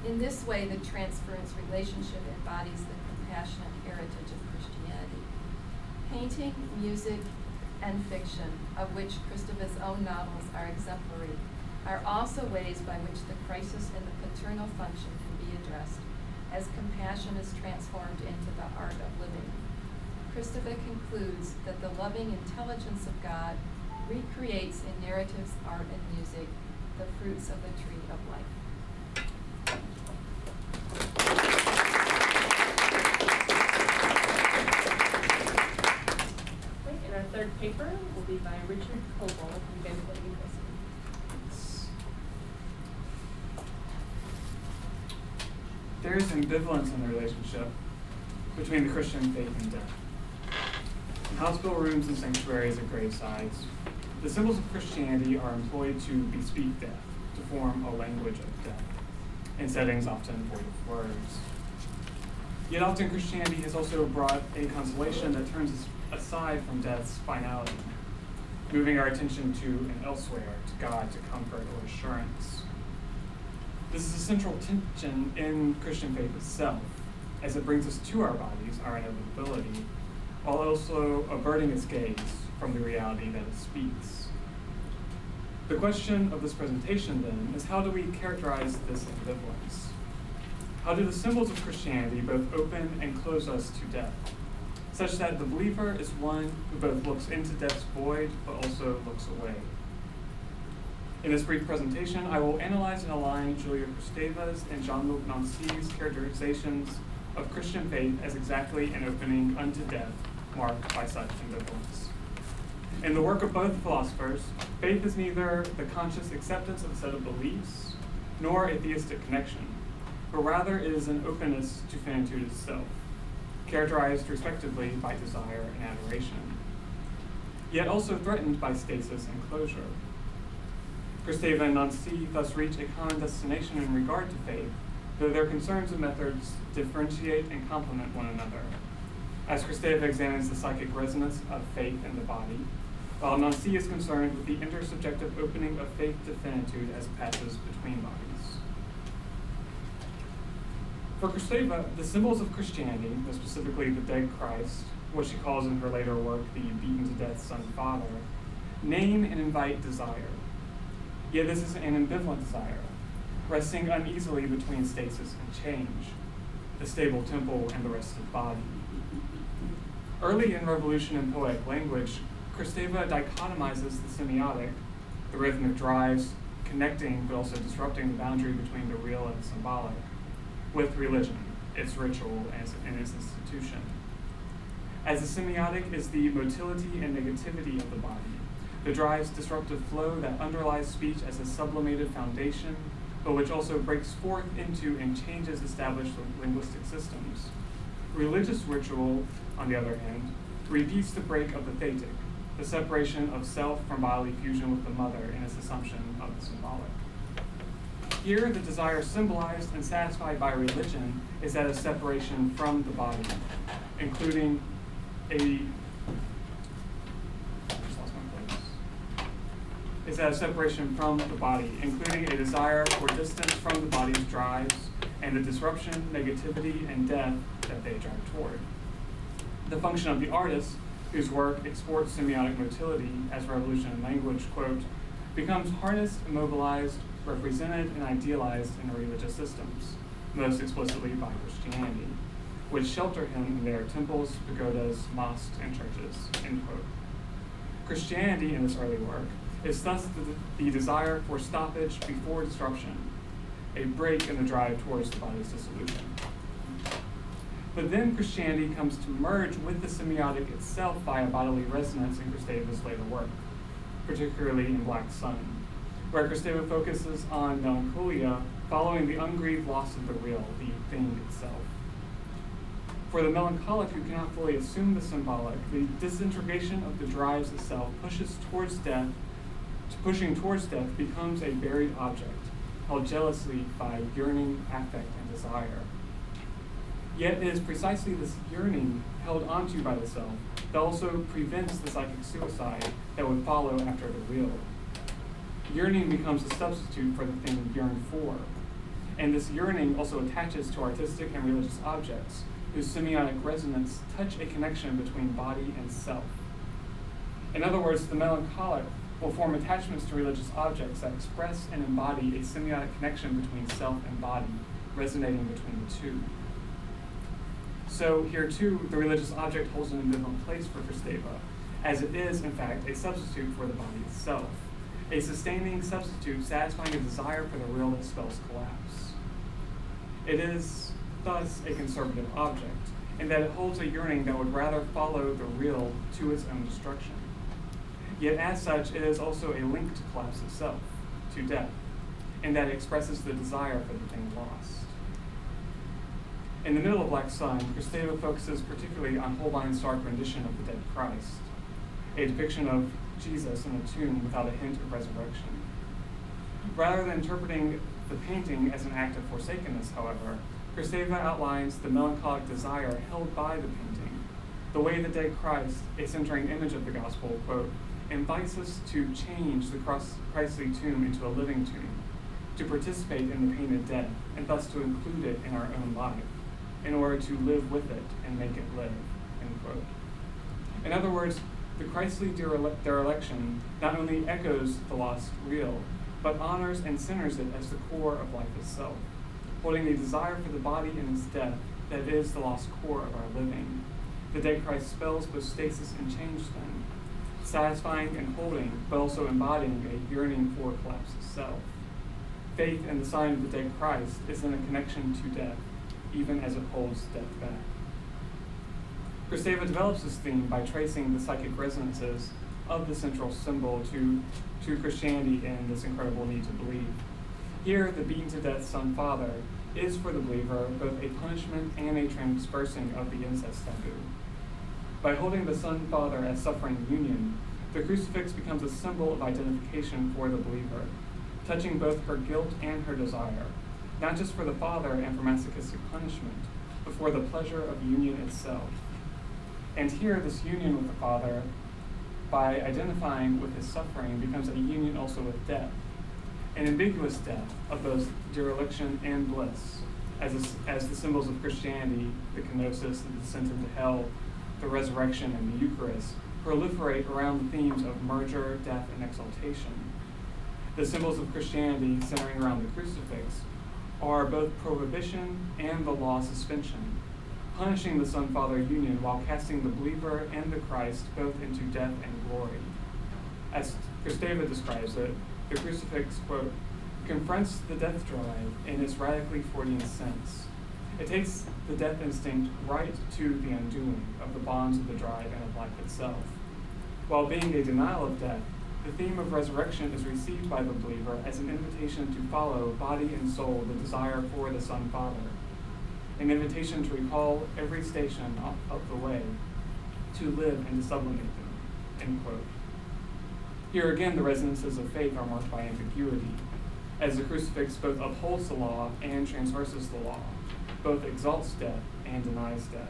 In this way, the transference relationship embodies the compassionate heritage of Christianity. Painting, music, and fiction, of which Kristeva's own novels are exemplary, are also ways by which the crisis in the paternal function can be addressed, as compassion is transformed into the art of living. Kristeva concludes that the loving intelligence of God recreates in narratives, art, and music the fruits of the tree of life. Great, and our third paper will be by Richard Coble from Vanderbilt University. There is ambivalence in the relationship between the Christian faith and death. In hospital rooms and sanctuaries at gravesides, the symbols of Christianity are employed to bespeak death, to form a language of death, in settings often void of words. Yet often Christianity has also brought a consolation that turns us aside from death's finality, moving our attention to and elsewhere, to God, to comfort or assurance. This is a central tension in Christian faith itself, as it brings us to our bodies, our inevitability, while also averting its gaze from the reality that it speaks. The question of this presentation, then, is how do we characterize this ambivalence? How do the symbols of Christianity both open and close us to death, such that the believer is one who both looks into death's void but also looks away? In this brief presentation, I will analyze and align Julia Kristeva's and Jean-Luc Nancy's characterizations of Christian faith as exactly an opening unto death marked by such ambivalence. In the work of both philosophers, faith is neither the conscious acceptance of a set of beliefs, nor a theistic connection, but rather it is an openness to finitude itself, characterized respectively by desire and adoration. yet also threatened by stasis and closure. Kristeva and Nancy thus reach a common destination in regard to faith, though their concerns and methods differentiate and complement one another, as Kristeva examines the psychic resonance of faith in the body, while Nancy is concerned with the intersubjective opening of faith to finitude as it passes between bodies. For Kristeva, the symbols of Christianity, more specifically the dead Christ, what she calls in her later work the beaten-to-death Son Father, name and invite desire. Yet this is an ambivalent desire, resting uneasily between stasis and change, the stable temple and the rested body. Early in Revolution in poetic language, Kristeva dichotomizes the semiotic, the rhythmic drives connecting but also disrupting the boundary between the real and the symbolic, with religion, its ritual, and its institution. As the semiotic is the motility and negativity of the body, the drive's disruptive flow that underlies speech as a sublimated foundation, but which also breaks forth into and changes established linguistic systems. Religious ritual, on the other hand, repeats the break of the thetic, the separation of self from bodily fusion with the mother in its assumption of the symbolic. Here, the desire symbolized and satisfied by religion is that of separation from the body, including separation from the body, including a desire for distance from the body's drives and the disruption, negativity, and death that they drive toward. The function of the artist, whose work exports semiotic motility as revolution in language, quote, becomes harnessed, immobilized, represented, and idealized in religious systems, most explicitly by Christianity, which shelter him in their temples, pagodas, mosques, and churches, end quote. Christianity, in this early work, is thus the desire for stoppage before disruption, a break in the drive towards the body's dissolution. But then Christianity comes to merge with the semiotic itself via bodily resonance in Kristeva's later work, particularly in Black Sun, where Kristeva focuses on melancholia following the ungrieved loss of the real, the thing itself. For the melancholic who cannot fully assume the symbolic, the disintegration of the drives itself pushing towards death becomes a buried object, held jealously by yearning, affect, and desire. Yet it is precisely this yearning held onto by the self that also prevents the psychic suicide that would follow after the real. Yearning becomes a substitute for the thing yearned for, and this yearning also attaches to artistic and religious objects whose semiotic resonance touch a connection between body and self. In other words, the melancholic will form attachments to religious objects that express and embody a semiotic connection between self and body, resonating between the two. So here too, the religious object holds an ambivalent place for Kristeva, as it is, in fact, a substitute for the body itself, a sustaining substitute satisfying a desire for the real that spells collapse. It is thus a conservative object, in that it holds a yearning that would rather follow the real to its own destruction. Yet as such, it is also a link to collapse itself, to death, in that it expresses the desire for the thing lost. In the middle of Black Sun, Kristeva focuses particularly on Holbein's stark rendition of the dead Christ, a depiction of Jesus in a tomb without a hint of resurrection. Rather than interpreting the painting as an act of forsakenness, however, Kristeva outlines the melancholic desire held by the painting, the way the dead Christ, a centering image of the gospel, quote, invites us to change the Christly tomb into a living tomb, to participate in the painted death, and thus to include it in our own life, in order to live with it and make it live, end quote. In other words, the Christly dereliction not only echoes the lost real, but honors and centers it as the core of life itself, holding a desire for the body and its death that is the lost core of our living. The dead Christ spells both stasis and change then, satisfying and holding, but also embodying a yearning for collapse itself. Faith in the sign of the dead Christ is in a connection to death, even as it holds death back. Kristeva develops this theme by tracing the psychic resonances of the central symbol to Christianity and this incredible need to believe. Here, the beaten-to-death Son Father is for the believer both a punishment and a transversing of the incest taboo. By holding the Son Father as suffering union, the crucifix becomes a symbol of identification for the believer, touching both her guilt and her desire, not just for the Father and for masochistic punishment, but for the pleasure of union itself. And here, this union with the Father, by identifying with his suffering, becomes a union also with death, an ambiguous death of both dereliction and bliss, as the symbols of Christianity, the Kenosis, the descent into hell, the resurrection, and the Eucharist, proliferate around the themes of merger, death, and exaltation. The symbols of Christianity, centering around the crucifix, are both prohibition and the law suspension, punishing the Son-Father union while casting the believer and the Christ both into death and glory. As Kristeva describes it, the crucifix, quote, confronts the death drive in its radically Freudian sense. It takes the death instinct right to the undoing of the bonds of the drive and of life itself. While being a denial of death, the theme of resurrection is received by the believer as an invitation to follow, body and soul, the desire for the Son-Father, an invitation to recall every station of the way, to live and to sublimate them, end quote. Here again, the resonances of faith are marked by ambiguity, as the crucifix both upholds the law and transgresses the law, both exalts death and denies death.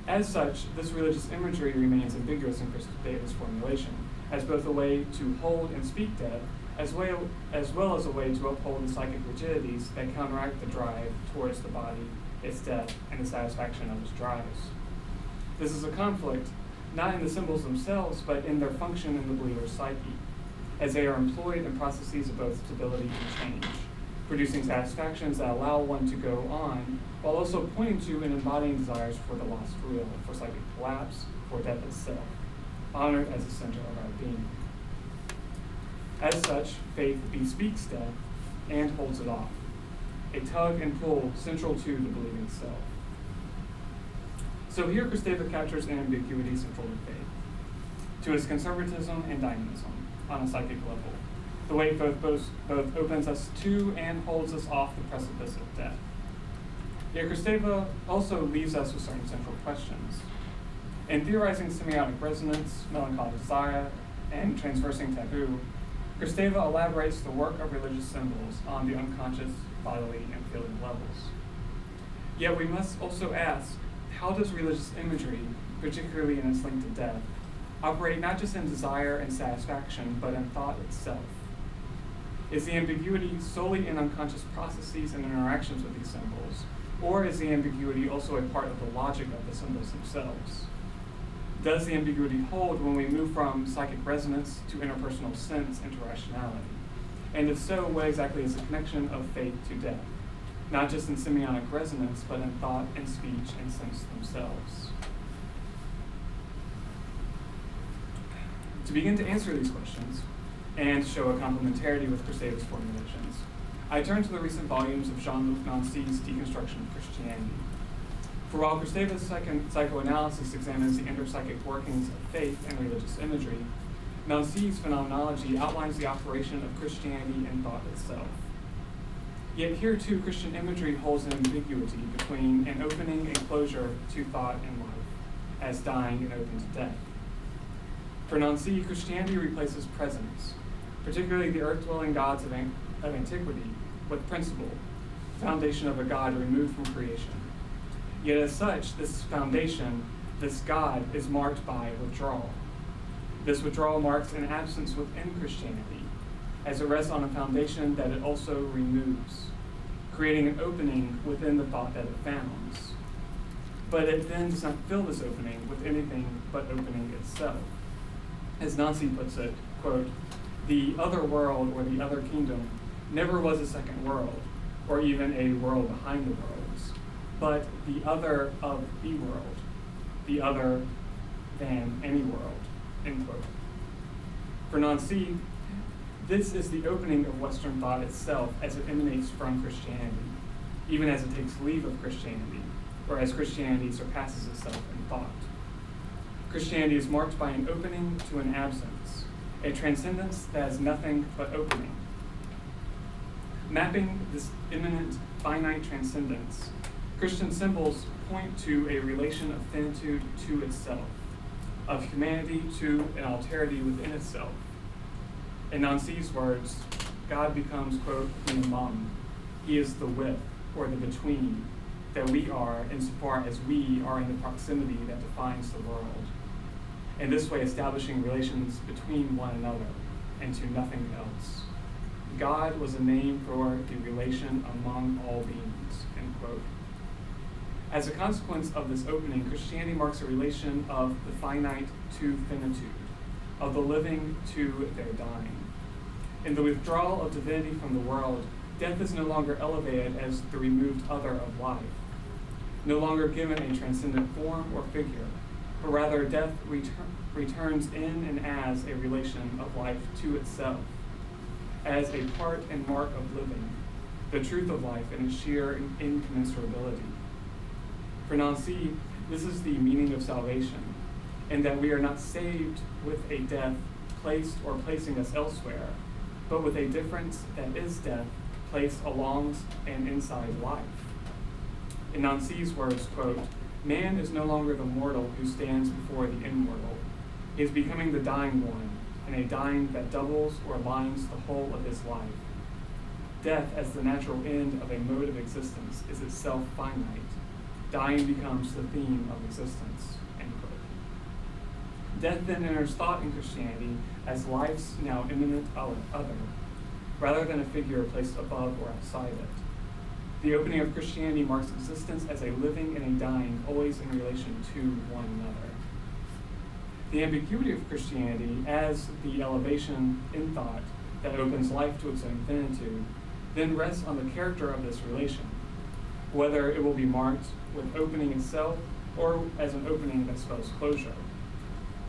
As such, this religious imagery remains ambiguous in Kristeva's formulation, as both a way to hold and speak death, as well as a way to uphold the psychic rigidities that counteract the drive towards the body, its death, and the satisfaction of its drives. This is a conflict, not in the symbols themselves, but in their function in the believer's psyche, as they are employed in processes of both stability and change, producing satisfactions that allow one to go on, while also pointing to and embodying desires for the lost real, for psychic collapse, for death itself, honored as the center of our being. As such, faith bespeaks death and holds it off, a tug and pull central to the believing self. So here Kristeva captures an ambiguity central to faith, to its conservatism and dynamism on a psychic level, the way both opens us to and holds us off the precipice of death. Yet Kristeva also leaves us with certain central questions. In theorizing semiotic resonance, melancholic desire, and transversing taboo, Kristeva elaborates the work of religious symbols on the unconscious, bodily, and feeling levels. Yet we must also ask, how does religious imagery, particularly in its link to death, operate not just in desire and satisfaction, but in thought itself? Is the ambiguity solely in unconscious processes and interactions with these symbols, or is the ambiguity also a part of the logic of the symbols themselves? Does the ambiguity hold when we move from psychic resonance to interpersonal sense and to rationality? And if so, what exactly is the connection of faith to death? Not just in semiotic resonance, but in thought and speech and sense themselves. To begin to answer these questions, and to show a complementarity with Kristeva's formulations, I turn to the recent volumes of Jean-Luc Nancy's Deconstruction of Christianity. For while Kristeva's psychoanalysis examines the interpsychic workings of faith and religious imagery, Nancy's phenomenology outlines the operation of Christianity and thought itself. Yet here too, Christian imagery holds an ambiguity between an opening and closure to thought and life, as dying and open to death. For Nancy, Christianity replaces presence, particularly the earth-dwelling gods of antiquity, with principle, the foundation of a God removed from creation. Yet as such, this foundation, this God, is marked by withdrawal. This withdrawal marks an absence within Christianity, as it rests on a foundation that it also removes, creating an opening within the thought that it founds. But it then does not fill this opening with anything but opening itself. As Nancy puts it, quote, the other world or the other kingdom never was a second world, or even a world behind the worlds, but the other of the world, the other than any world, end quote. For Nancy, this is the opening of Western thought itself as it emanates from Christianity, even as it takes leave of Christianity, or as Christianity surpasses itself in thought. Christianity is marked by an opening to an absence, a transcendence that has nothing but opening. Mapping this immanent, finite transcendence, Christian symbols point to a relation of finitude to itself, of humanity to an alterity within itself. In Nancy's words, God becomes, quote, the among. He is the with, or the between, that we are insofar as we are in the proximity that defines the world. In this way, establishing relations between one another and to nothing else. God was a name for the relation among all beings, end quote. As a consequence of this opening, Christianity marks a relation of the finite to finitude, of the living to their dying. In the withdrawal of divinity from the world, death is no longer elevated as the removed other of life, no longer given a transcendent form or figure, but rather death returns in and as a relation of life to itself, as a part and mark of living, the truth of life in its sheer incommensurability. For Nancy, this is the meaning of salvation, in that we are not saved with a death placed or placing us elsewhere, but with a difference that is death placed along and inside life. In Nancy's words, quote, man is no longer the mortal who stands before the immortal. He is becoming the dying one, and a dying that doubles or aligns the whole of his life. Death, as the natural end of a mode of existence, is itself finite. Dying becomes the theme of existence, end quote. Death then enters thought in Christianity as life's now imminent other, rather than a figure placed above or outside it. The opening of Christianity marks existence as a living and a dying, always in relation to one another. The ambiguity of Christianity as the elevation in thought that opens life to its own finitude then rests on the character of this relation, whether it will be marked with opening itself or as an opening that spells closure.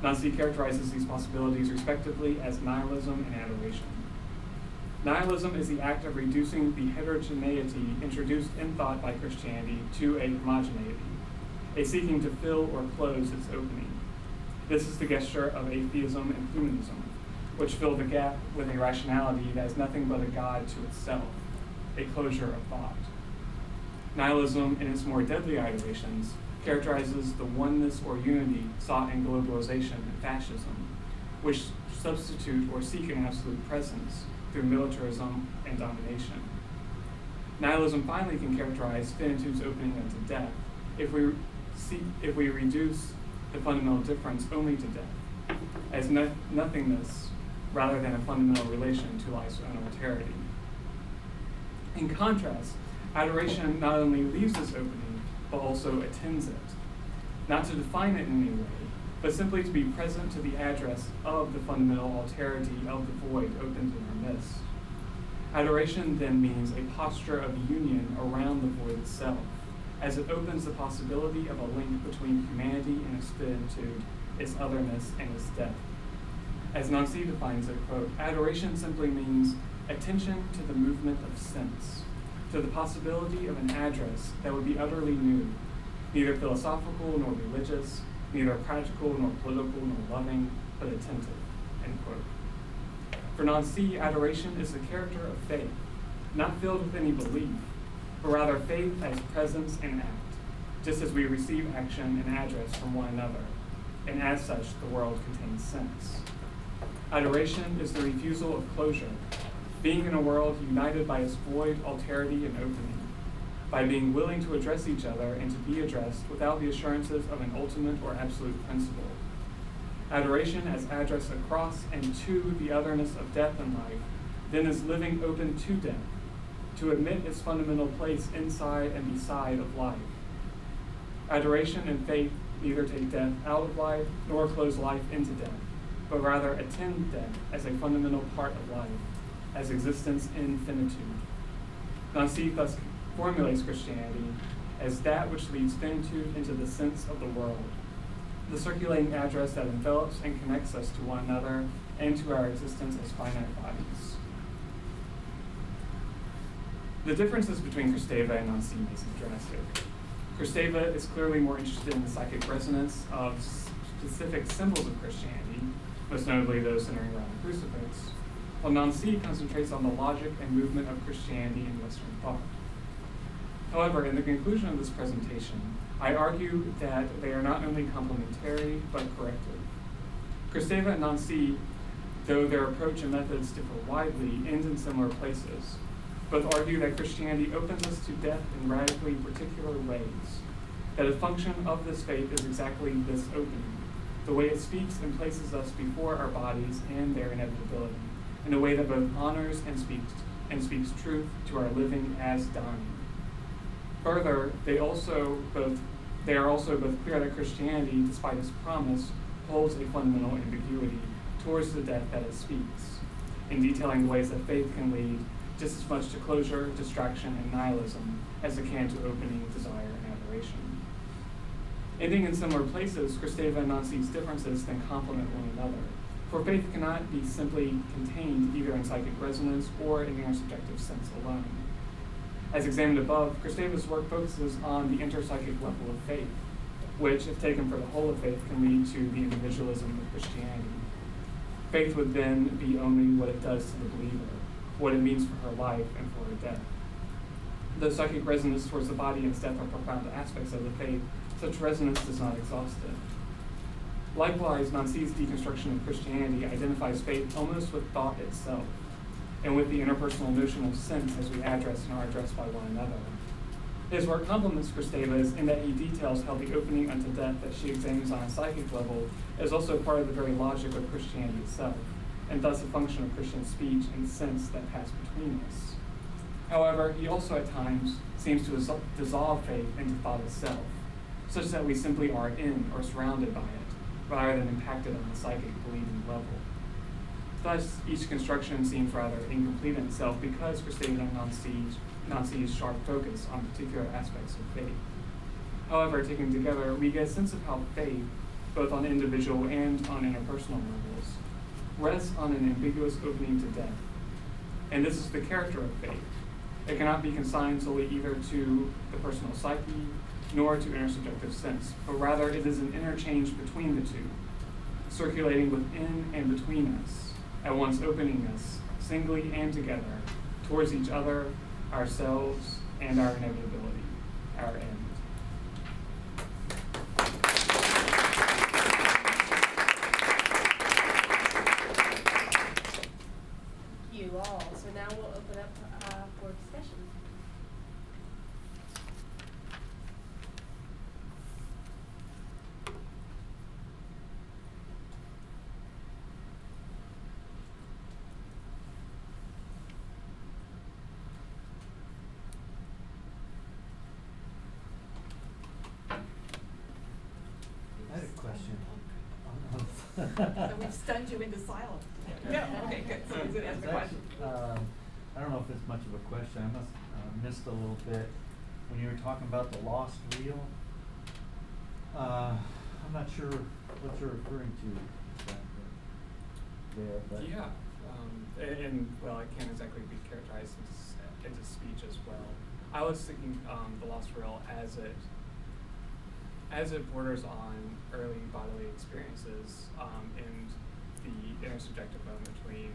Nancy characterizes these possibilities respectively as nihilism and adoration. Nihilism is the act of reducing the heterogeneity introduced in thought by Christianity to a homogeneity, a seeking to fill or close its opening. This is the gesture of atheism and humanism, which fill the gap with a rationality that is nothing but a God to itself, a closure of thought. Nihilism, in its more deadly iterations, characterizes the oneness or unity sought in globalization and fascism, which substitute or seek an absolute presence through militarism and domination. Nihilism finally can characterize finitude's opening unto death if we reduce the fundamental difference only to death, as nothingness rather than a fundamental relation to life's own alterity. In contrast, adoration not only leaves this opening, but also attends it, not to define it in any way, but simply to be present to the address of the fundamental alterity of the void opened in our midst. Adoration then means a posture of union around the void itself, as it opens the possibility of a link between humanity and its finitude, its otherness, and its death. As Nancy defines it, quote, adoration simply means attention to the movement of sense, to the possibility of an address that would be utterly new, neither philosophical nor religious, neither practical nor political nor loving, but attentive, end quote. For Nancy, adoration is the character of faith, not filled with any belief, but rather faith as presence and act, just as we receive action and address from one another, and as such, the world contains sense. Adoration is the refusal of closure, being in a world united by its void, alterity, and opening, by being willing to address each other and to be addressed without the assurances of an ultimate or absolute principle. Adoration as address across and to the otherness of death and life, then is living open to death, to admit its fundamental place inside and beside of life. Adoration and faith neither take death out of life nor close life into death, but rather attend death as a fundamental part of life, as existence in finitude. Nancy thus formulates Christianity as that which leads finitude into the sense of the world, the circulating address that envelops and connects us to one another and to our existence as finite bodies. The differences between Kristeva and Nancy may seem drastic. Kristeva is clearly more interested in the psychic resonance of specific symbols of Christianity, most notably those centering around the crucifix, while Nancy concentrates on the logic and movement of Christianity in Western thought. However, in the conclusion of this presentation, I argue that they are not only complementary, but corrective. Kristeva and Nancy, though their approach and methods differ widely, end in similar places. Both argue that Christianity opens us to death in radically particular ways, that a function of this faith is exactly this opening, the way it speaks and places us before our bodies and their inevitability, in a way that both honors and speaks truth to our living as dying. Further, they are also both clear that Christianity, despite its promise, holds a fundamental ambiguity towards the death that it speaks, in detailing the ways that faith can lead just as much to closure, distraction, and nihilism as it can to opening, desire, and adoration. Ending in similar places, Kristeva and Nancy's differences then complement one another, for faith cannot be simply contained either in psychic resonance or in intersubjective sense alone. As examined above, Kristeva's work focuses on the interpsychic level of faith, which, if taken for the whole of faith, can lead to the individualism of Christianity. Faith would then be only what it does to the believer, what it means for her life and for her death. Though psychic resonance towards the body and death are profound aspects of the faith, such resonance does not exhaust it. Likewise, Nancy's deconstruction of Christianity identifies faith almost with thought itself, and with the interpersonal notion of sense as we address and are addressed by one another. His work complements Kristeva's in that he details how the opening unto death that she examines on a psychic level is also part of the very logic of Christianity itself, and thus a function of Christian speech and sense that pass between us. However, he also at times seems to dissolve faith into thought itself, such that we simply are in or surrounded by it, rather than impacted on the psychic believing level. Thus, each construction seems rather incomplete in itself because Kristeva and Nancy's sharp focus on particular aspects of faith. However, taken together, we get a sense of how faith, both on individual and on interpersonal levels, rests on an ambiguous opening to death. And this is the character of faith. It cannot be consigned solely either to the personal psyche nor to intersubjective sense, but rather it is an interchange between the two, circulating within and between us, at once opening us, singly and together, towards each other, ourselves, and our inevitability, our end. Thank you all. So now we'll open up for discussion. I had a question. So we've stunned you into silence. Yeah, okay, good. So he's gonna ask a question. I don't know if it's much of a question. I must missed a little bit when you were talking about the lost reel. I'm not sure what you're referring to exactly there, but Yeah, and well, it can't exactly be characterized into speech as well. I was thinking the lost reel as it borders on early bodily experiences and the intersubjective moment between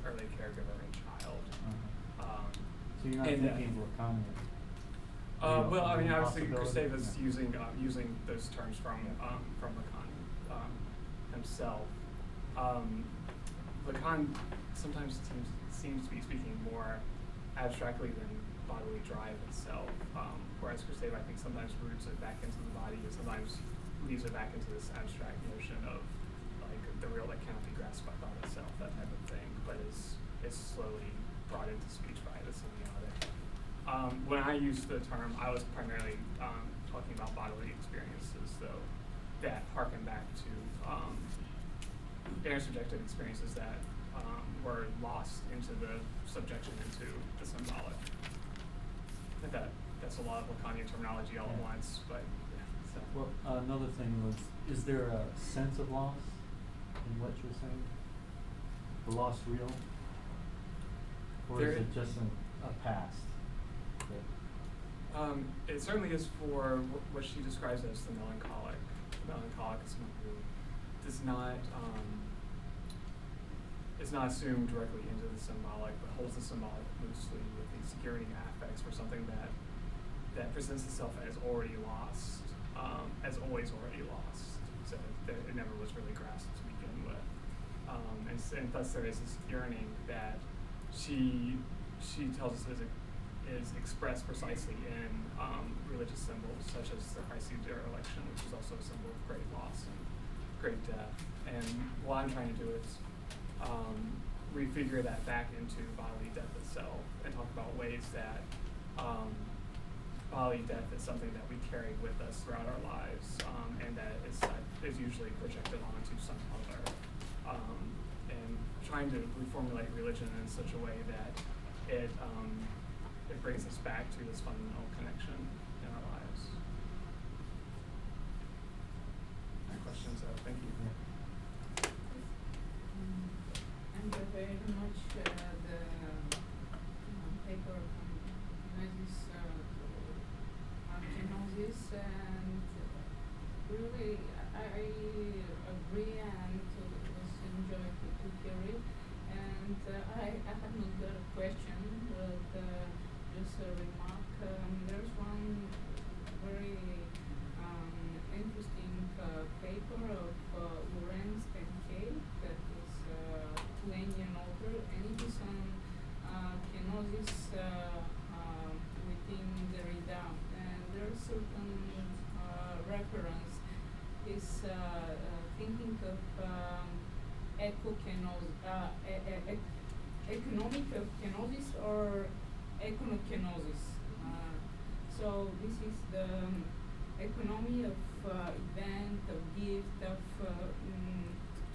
early caregiver and child. so you're not and, thinking Lacan. Well, I mean, I was thinking Possibility? Kristeva's Yeah. using those terms from Lacan himself. Lacan sometimes seems to be speaking more abstractly than bodily drive itself, whereas Kristeva, I think, sometimes roots it back into the body, and sometimes leaves it back into this abstract notion of like the real that cannot be grasped by thought itself, that type of thing, but is slowly brought into speech by the semiotic. When I used the term, I was primarily talking about bodily experiences, though, that harken back to intersubjective experiences that were lost into the subjection into the symbolic. I think that's a lot of Lacanian terminology all at once, but yeah. So. Well, another thing was, is there a sense of loss in what you're saying? The lost reel? Or is it just a past? It certainly is for what she describes as the melancholic. The melancholic is someone who does not is not assumed directly into the symbolic, but holds the symbolic loosely with these securing affects for something that presents itself as already lost, as always already lost. So it never was really grasped to begin and thus there is this yearning that she tells us is expressed precisely in religious symbols such as the Christ dereliction, which is also a symbol of great loss and great death. And what I'm trying to do is refigure that back into bodily death itself and talk about ways that bodily death is something that we carry with us throughout our lives, and that is usually projected onto some other. And trying to reformulate religion in such a way that it brings us back to this fundamental connection in our lives. My question, so thank you. And very much the paper from Kinesis Kenosis, and really I agree and was enjoyed to hear it. And I have not got a question, but just a remark. There's one very interesting paper of Lorenz and Kate that is Lithuanian author, and it is on Kenosis within Derrida, and there's certain reference is thinking of economic of kenosis or econokenosis. So this is the economy of event, of gift, of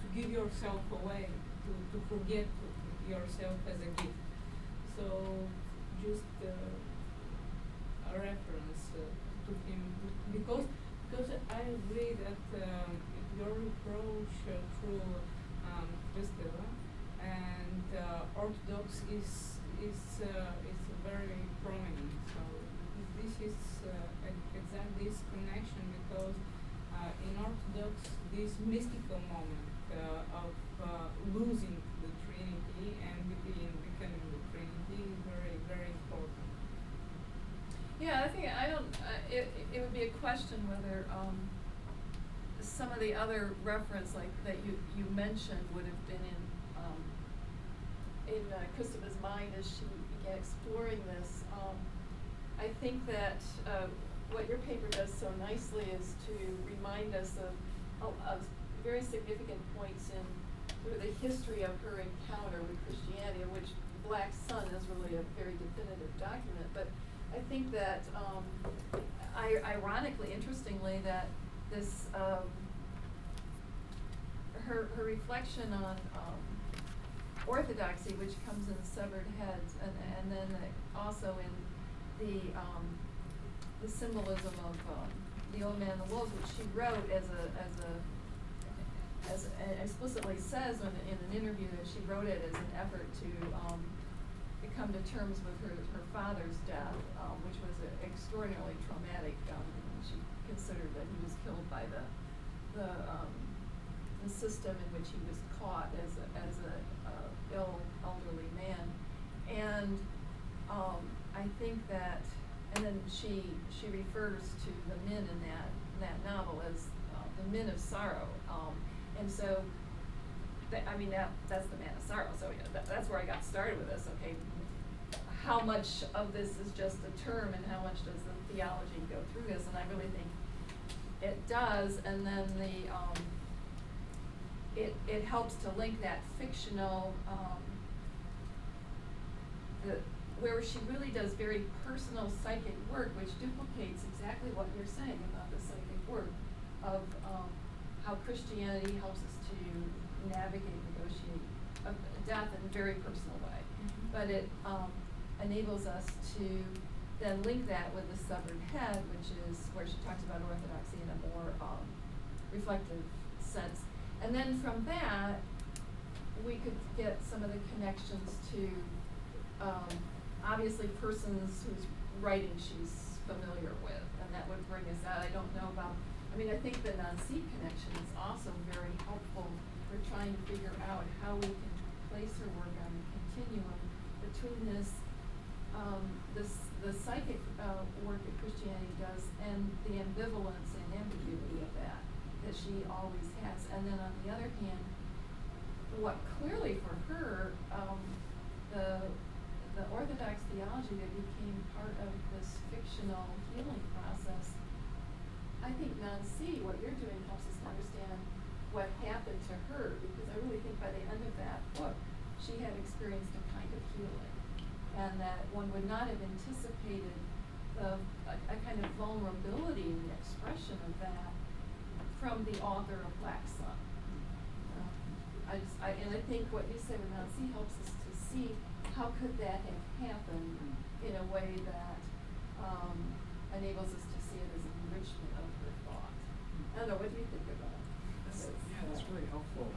to give yourself away, to forget yourself as a gift. So just a reference to him, because I agree that your approach through Kristeva and Orthodox is very prominent. So this is exactly this connection, because in Orthodox this mystical moment of losing the Trinity and becoming the Trinity is very, very important. Yeah, I think it would be a question whether some of the other reference like that you mentioned would have been in Kristeva's mind as she began exploring this. I think that what your paper does so nicely is to remind us of very significant points in sort of the history of her encounter with Christianity, in which Black Sun is really a very definitive document. But I think that, ironically, interestingly, that this her reflection on orthodoxy, which comes in severed heads, and then also in the symbolism of the old man and the wolves, which she wrote as explicitly says in an interview that she wrote it as an effort to come to terms with her father's death, which was extraordinarily traumatic. She considered that he was killed by the system in which he was caught as a ill elderly man, and I think that, and then she refers to the men in that novel as the men of sorrow, and so that's the man of sorrow. So that's where I got started with this. Okay, how much of this is just a term, and how much does the theology go through this? And I really think it does. And then it helps to link that fictional, where she really does very personal psychic work, which duplicates exactly what you're saying about the psychic work of how Christianity helps us to navigate, negotiate death in a very personal way. Mm-hmm. But it enables us to then link that with the severed head, which is where she talks about orthodoxy in a more reflective sense. And then from that, we could get some of the connections to obviously persons whose writing she's familiar with, and that would bring us out. I don't know about, I think the Nancy connection is also very helpful for trying to figure out how we can place her work on the continuum between this, the psychic work that Christianity does, and the ambivalence and ambiguity of that she always has. And then on the other hand, what clearly for her, the Orthodox theology that became part of this fictional healing process, I think non-C, what you're doing helps us to understand what happened to her, because I really think by the end of that book, she had experienced a kind of healing, and that one would not have anticipated a kind of vulnerability in the expression of that from the author of Black Sun. And I think what you say with non-C helps us to see how could that have happened in a way that enables us to see it as an enrichment of her thought. I don't know, what do you think about this? Yeah, that's really helpful.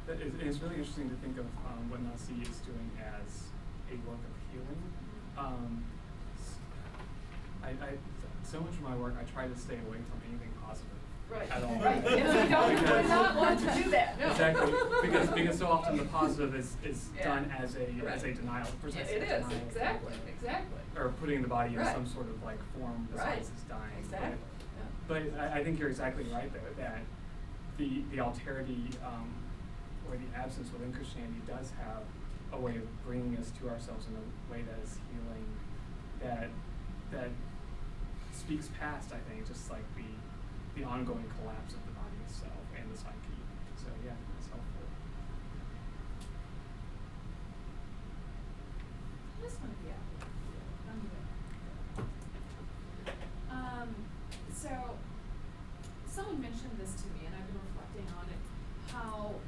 It's really interesting to think of what Nasi is doing as a work of healing. So much of my work, I try to stay away from anything positive. Right. At all. Right. Yes, we would not want to do that. No. Exactly. Because so often the positive is Yeah. done as a Right. denial. It is, exactly. Or putting the body in Right. some sort of like form besides its dying. Exactly. But I think you're exactly right there, that the alterity or the absence within Christianity does have a way of bringing us to ourselves in a way that is healing, that speaks past, I think, just like the ongoing collapse of the body itself and the psyche. So yeah, that's helpful. This one, yeah. So someone mentioned this to me, and I've been reflecting on it, how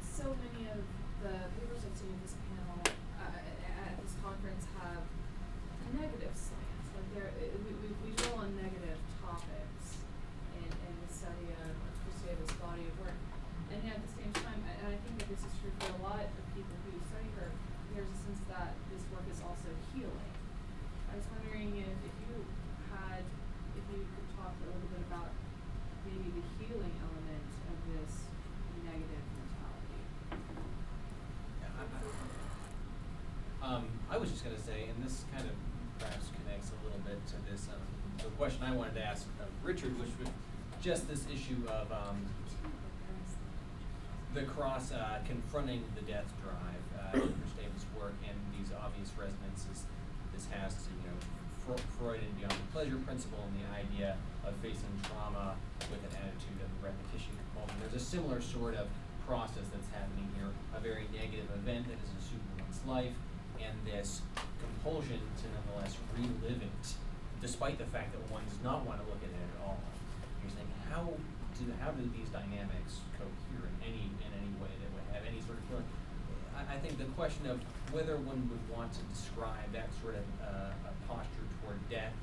so many of the papers I've seen at this panel, at this conference, have a negative slant. Like we dwell on negative topics in the study of Kristeva's body of work. And yet at the same time, and I think that this is true for a lot of people who study her, there's a sense that this work is also healing. I was wondering if you could talk a little bit about maybe the healing element of this negative mentality. I was just going to say, and this kind of perhaps connects a little bit to this, the question I wanted to ask of Richard, which was just this issue of the cross confronting the death drive in Kristeva's work, and these obvious resonances this has to, Freud and beyond the pleasure principle, and the idea of facing trauma with an attitude of repetition compulsion. There's a similar sort of process that's happening here, a very negative event that is ensued in one's life, and this compulsion to nonetheless relive it, despite the fact that one does not want to look at it at all. You're saying, how do these dynamics cohere in any way that would have any sort of feeling? I think the question of whether one would want to describe that sort of a posture toward death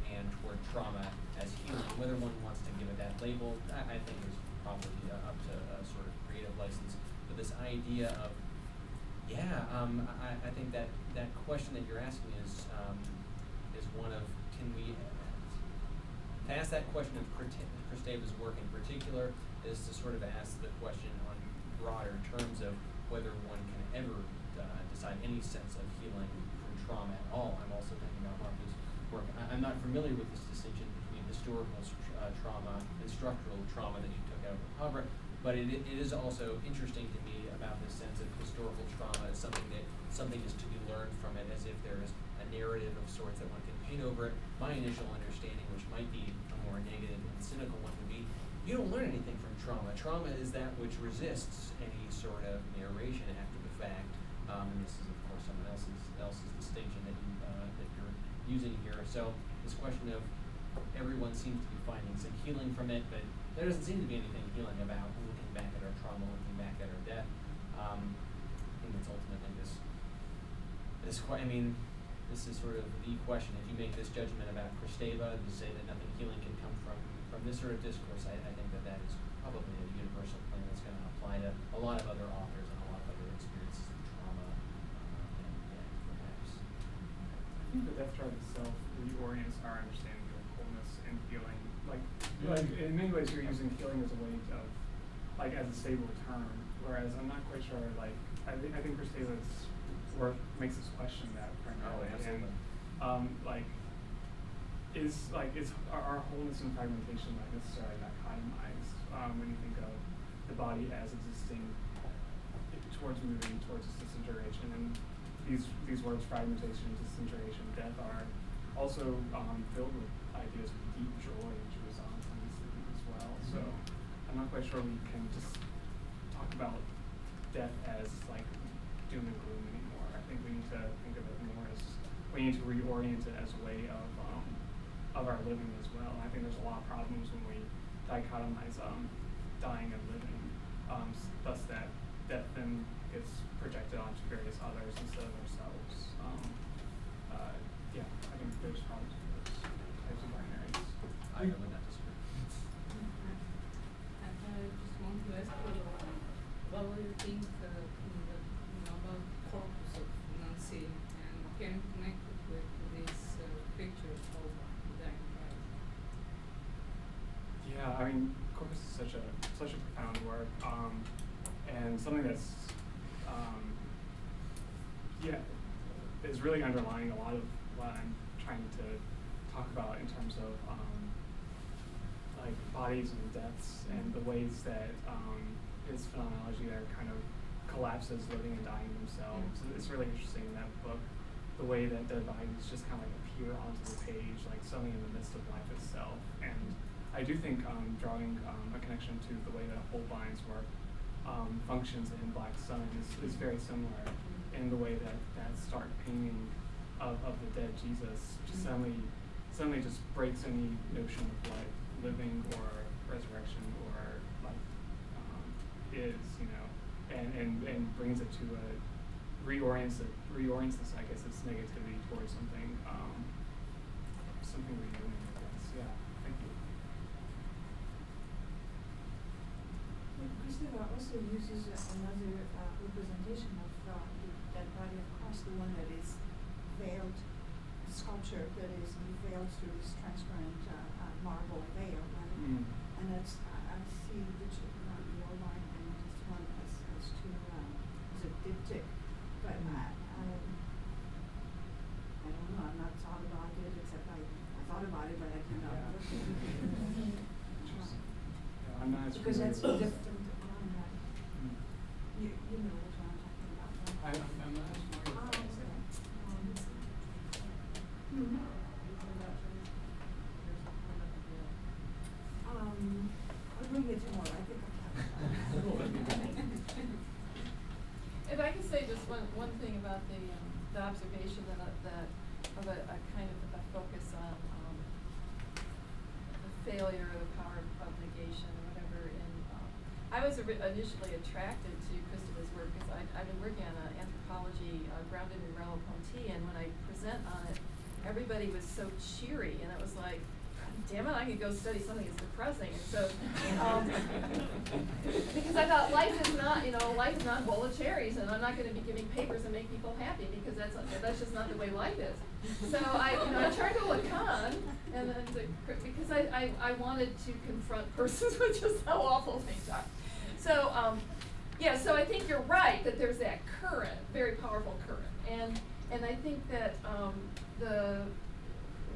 and toward trauma as healing, whether one wants to give it that label, I think is probably up to a sort of creative license. But this idea of, I think that question that you're asking is one of, to ask that question of Kristeva's work in particular is to sort of ask the question on broader terms of whether one can ever decide any sense of healing from trauma at all. I'm also thinking about Martha's work. I'm not familiar with this distinction between historical trauma and structural trauma that you took out of the Coble, but it is also interesting to me about this sense of historical trauma as something is to be learned from it, as if there is a narrative of sorts that one can paint over it. My initial understanding, which might be a more negative and cynical one, would be you don't learn anything from trauma. Trauma is that which resists any sort of narration after the fact. And this is, of course, someone else's distinction that you're using here. So this question of everyone seems to be finding some healing from it, but there doesn't seem to be anything healing about looking back at our trauma, looking back at our death. I think it's ultimately this is sort of the question. If you make this judgment about Kristeva, you say that nothing healing can come from this sort of discourse, I think that is probably a universal claim that's going to apply to a lot of other authors and a lot of other experiences of trauma and death, perhaps. I think the death drive itself reorients our understanding of wholeness and healing. Like in many ways, you're using healing as a way of, like, as a stable term. Whereas I'm not quite sure. Like I think Kristeva's work makes us question that primarily. Oh, absolutely. And is like, is our wholeness and fragmentation not necessarily dichotomized when you think of the body as existing towards moving towards this disintegration? And these words, fragmentation, disintegration, death, are also filled with ideas of deep joy and jouissance as well. So I'm not quite sure we can just talk about death as like doom and gloom anymore. I think we need to think of it more as, we need to reorient it as a way of our living as well. I think there's a lot of problems when we dichotomize dying and living, thus that death then gets projected onto various others instead of ourselves. Yeah, I think there's problems with those types of binaries. I would not disagree. And I just want to ask you, what do you think about corpus of Nancy, and can you connect it with this picture of dying Christ? Yeah, I mean, corpus is such a profound work, and something that's is really underlying a lot of what I'm trying to talk about in terms of like bodies and deaths and the ways that his phenomenology there kind of collapses living and dying themselves. It's really interesting in that book, the way that dead bodies just kind of like appear onto the page, like suddenly in the midst of life itself. And I do think drawing a connection to the way that Holbein's work functions in Black Sun is very similar in the way that that stark painting of the dead Jesus just suddenly just breaks any notion of what living or resurrection or life is, and brings it to reorients this, I guess, its negativity towards something renewing, I guess. Yeah, thank you. Kristeva also uses another representation of the dead body of Christ, the one that is veiled, the sculpture that is veiled through this transparent marble veil, right? And that's, I see the old line and this one as two, as a diptych, but I don't know, I've not thought about it, except I thought about it, but I did not look at it. I'm not as Because familiar that's with this. different line, right? You know what I'm talking about, right? I'm not as familiar with this. I'll bring it tomorrow, I think If I could say just one thing about the observation that of a kind of a focus on the failure or the power of negation or whatever. I was initially attracted to Kristeva's work because I've been working on anthropology grounded in Merleau-Ponty, and when I present on it, everybody was so cheery, and it was like, damn it, I could go study something that's depressing. And so, because I thought life is not a bowl of cherries, and I'm not going to be giving papers and make people happy because that's just not the way life is. So I turned to Lacan, and then because I wanted to confront persons with just how awful things are. So so I think you're right that there's that current, very powerful current, and I think that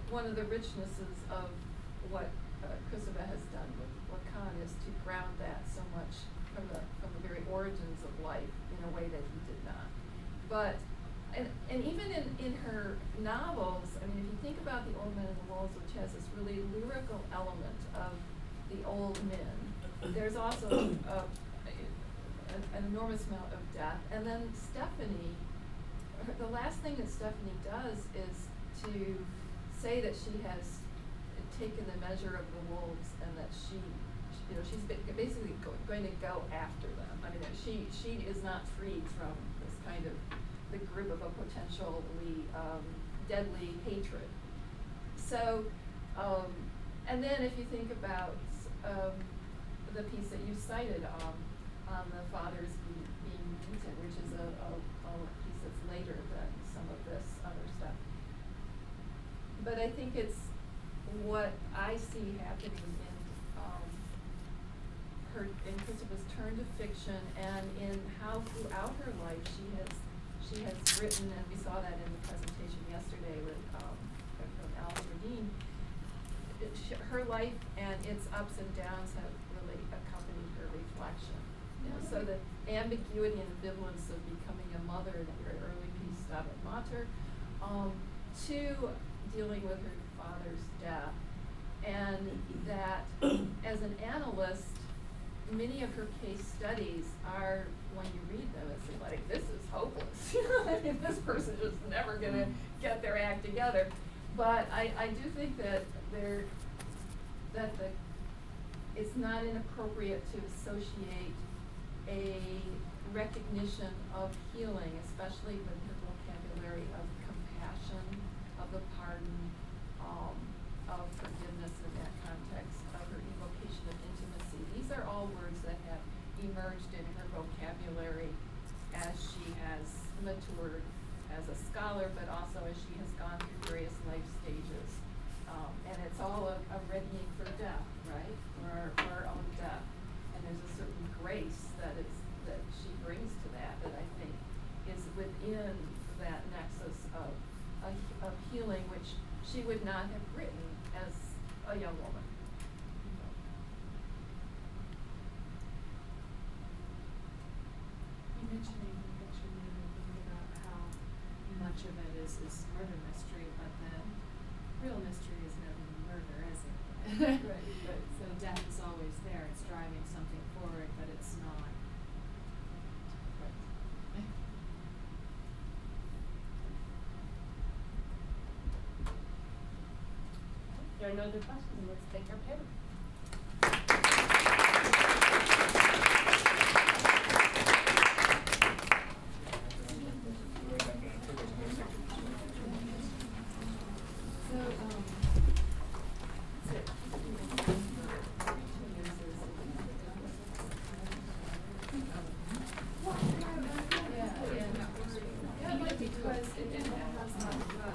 one of the richnesses of what Kristeva has done with Lacan is to ground that so much from the very origins of life in a way that he did not. But and even in her novels, I mean, if you think about The Old Men and the Wolves, which has this really lyrical element of the old men, there's also an enormous amount of death. And then Stephanie, the last thing that Stephanie does is to say that she has taken the measure of the wolves and that she's basically going to go after them. I mean, she is not freed from this kind of the grip of a potentially deadly hatred. So, and then if you think about the piece that you cited on the fathers being beaten, which is a piece that's later than some of this other stuff. But I think it's what I see happening in Kristeva's turn to fiction, and in how throughout her life she has written, and we saw that in the presentation yesterday with from Alice Dean, her life and its ups and downs have really accompanied her reflection. You know, so the ambiguity and ambivalence of becoming a mother in a very early piece, Stabat Mater, to dealing with her father's death. And that as an analyst, many of her case studies are, when you read them, it's like, this is hopeless. I mean, this person's just never gonna get their act together. But I do think that it's not inappropriate to associate a recognition of healing, especially with her vocabulary of compassion, of the pardon, of forgiveness in that context, of her evocation of intimacy. These are all words that have emerged in her vocabulary as she has matured as a scholar, but also as she has gone through various life stages. And it's all a readying for death, right? For our own death. And there's a certain grace that she brings to that I think is within that nexus of healing, which she would not have written as a young woman. You mentioned in your picture about how much of it is murder mystery, but the real mystery is never murder, is it? Right. So death is always there. It's driving something forward, but it's not. There are no other questions, let's thank our panel.